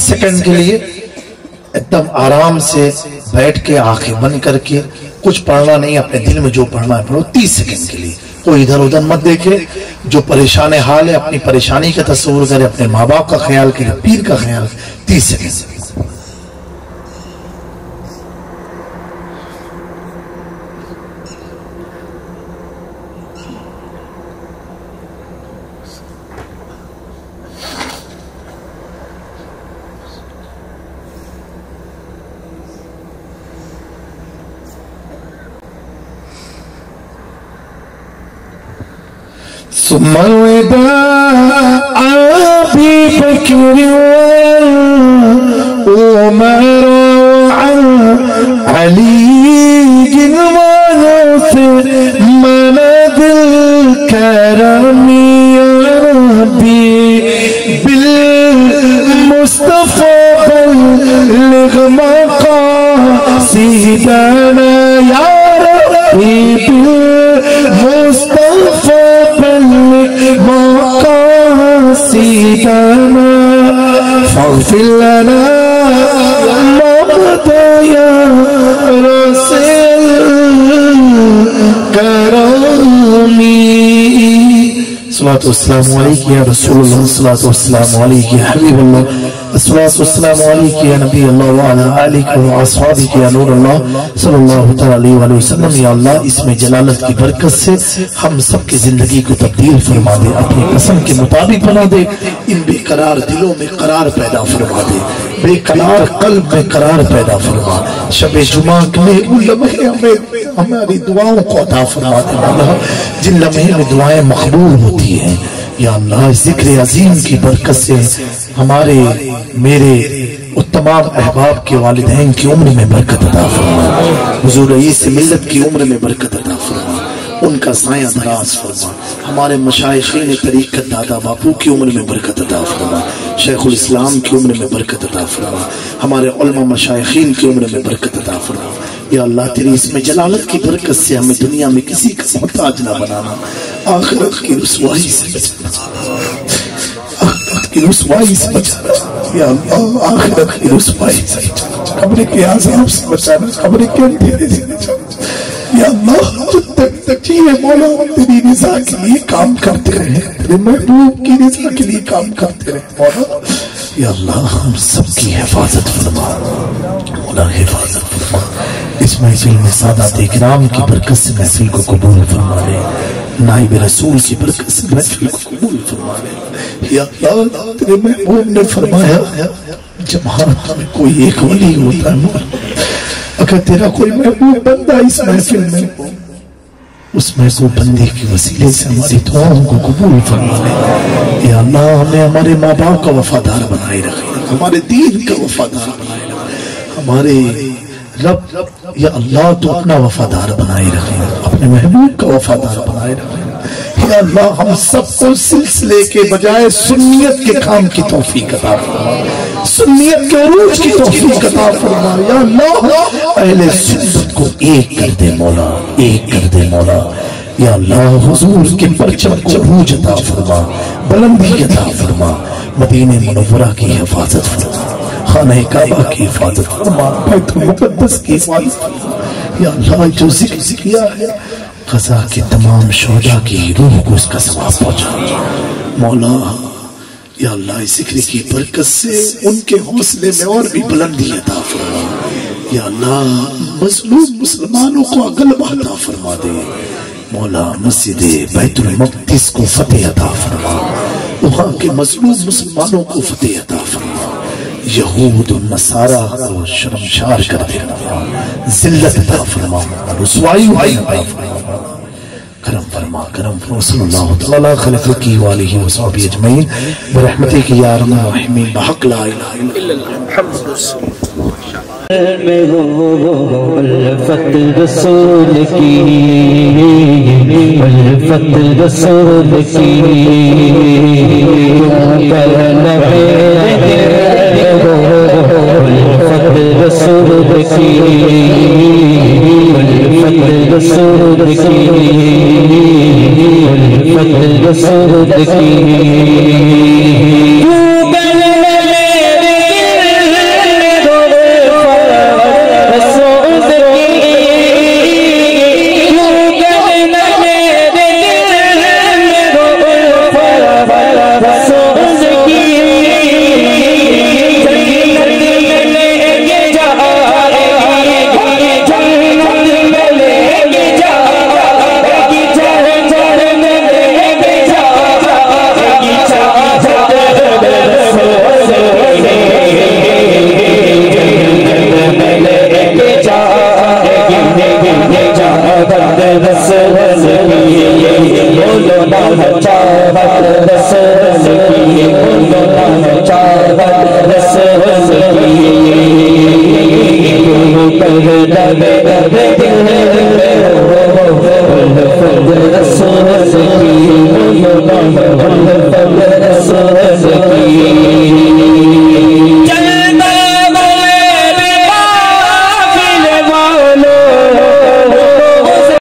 سیکنڈ کے لیے ایک دم آرام سے بیٹھ کے آنکھیں بند کر کے کچھ پڑھنا نہیں، اپنے دل میں جو پڑھنا ہے پڑھو 30 سیکنڈ کے لیے. کوئی ادھر ادھر مت دیکھے. جو پریشان حال ہے اپنی پریشانی کا تصور کرے، اپنے ماں باپ کا خیال کرے، پیر کا خیال کرے. 30 سیکنڈ. ثم الوداع أبي بكر وعمر وعلي وعثمان ذي الكرم يا ربي بالمصطفى بلغ مقاصدنا يا ربي بالمصطفى مقاصدنا فاغفر لنا ما مضى يا رسول كرمي. الصلاة والسلام عليك يا رسول الله، الصلاة والسلام عليك يا حبيب الله، الصلاة والسلام عليك يا نبي الله وعلى آلك وأصحابك يا نور الله صلی اللہ علیہ وسلم. یا اللہ اس میں جلالت کی برکت سے ہم سب کی زندگی کو تبدیل فرما دے، اپنی قسم کے مطابق بنا دے. ان بے قرار دلوں میں قرار پیدا فرما دے، بے قرار قلب میں قرار پیدا فرما. شب جمعہ میں ان لمحے ہماری دعاؤں کو عطا فرما دے. جن لمحے میں دعائیں مقبول ہوتی ہیں یا اللہ ذکر عظیم کی برکت سے ہمارے میرے اور تمام احباب کے والدین کی عمر میں برکت عطا فرما. حضور رئیس ملت کی عمر میں برکت عطا فرما، ان کا سایہ دراز فرما. ہمارے مشائخین طریقت دادا باپو کی عمر میں برکت عطا فرما، شیخ الاسلام کی عمر میں برکت عطا فرما، ہمارے علماء مشائخین کی عمر میں برکت عطا فرما. یا اللہ تیری اس میں جلالت کی برکت سے ہمیں دنیا میں کسی کا محتاج نہ بنانا، آخرت کی رسوائی سے بچانا، آخرت کی رسوائی سے بچانا. یا اللہ آخرت کی رسوائی سے بچانا، قبر کے عذاب سے بچانا، قبر کے اندھیرے سے بچانا. یا اللہ جب تک جیے مولا تیری رضا کے لیے کام کرتے رہے، تیرے محبوب کی رضا کے لیے کام کرتے رہے مولا. یا اللہ ہم سب کی حفاظت فرما مولا، حفاظت فرما. اس محفل میں سادات اکرام کی برکت سے محفل کو قبول فرما لے، نائب رسول کی برکت سے محفل کو قبول فرما لے. یا اللہ تیرے محبوب نے فرمایا جماعت میں کوئی ایک ولی ہوتا ہے، اگر تیرا کوئی محبوب بندہ اس محفل میں اس محبوب بندے کی وسیلے سے ہماری دعاؤں کو قبول فرما لے. یا اللہ ہمیں ہمارے ماں باپ کا وفادار بنائے رکھے، ہمارے دین کا وفادار بنائے رکھے، ہمارے رب یا اللہ تو اپنا وفادار بنائے رکھے، اپنے محبوب کا وفادار بنائے رکھے. یا اللہ ہم سب کو سلسلے کے بجائے سنیت کے کام کی توفیق عطا فرما، سنیت کے عروج کی توفیق عطا فرما. یا اللہ اہل سنت کو ایک کر دے مولا، ایک کر دے مولا. یا اللہ حضور کے پرچم کو عروج عطا فرما، بلندی عطا فرما، مدینہ منورہ کی حفاظت فرما، خانہ کعبہ کی حفاظت فرما، بیت المقدس کی حفاظت فرما۔ یا اللہ جو ذکر کیا ہے غزہ کے تمام شہداء کی روح کو اس کا ثواب پہنچا مولا۔ یا اللہ اس ذکر کی برکت سے ان کے حوصلے میں اور بھی بلندی عطا فرما۔ یا اللہ مظلوم مسلمانوں کو غلبہ عطا فرما دے مولا۔ مسجد بیت المقدس کو فتح عطا فرما، وہاں کے مظلوم مسلمانوں کو فتح عطا فرما، یہود و نصارہ کو شرمشار کر دینا، ذلت عطا فرما، رسوائی عطا فرما، کرم فرما، کرم فرما۔ صلی اللہ تعالی خلقہ وآلہ وصحبہ اجمعین برحمتک یا ارحم الراحمین بحق لا الہ الا اللہ محمد رسول اللہ۔ میں ہو الفت رسول کی، الفت رسول کی کرنا الفت رسول کی، الفت رسول کی، الفت رسول کی۔ رسول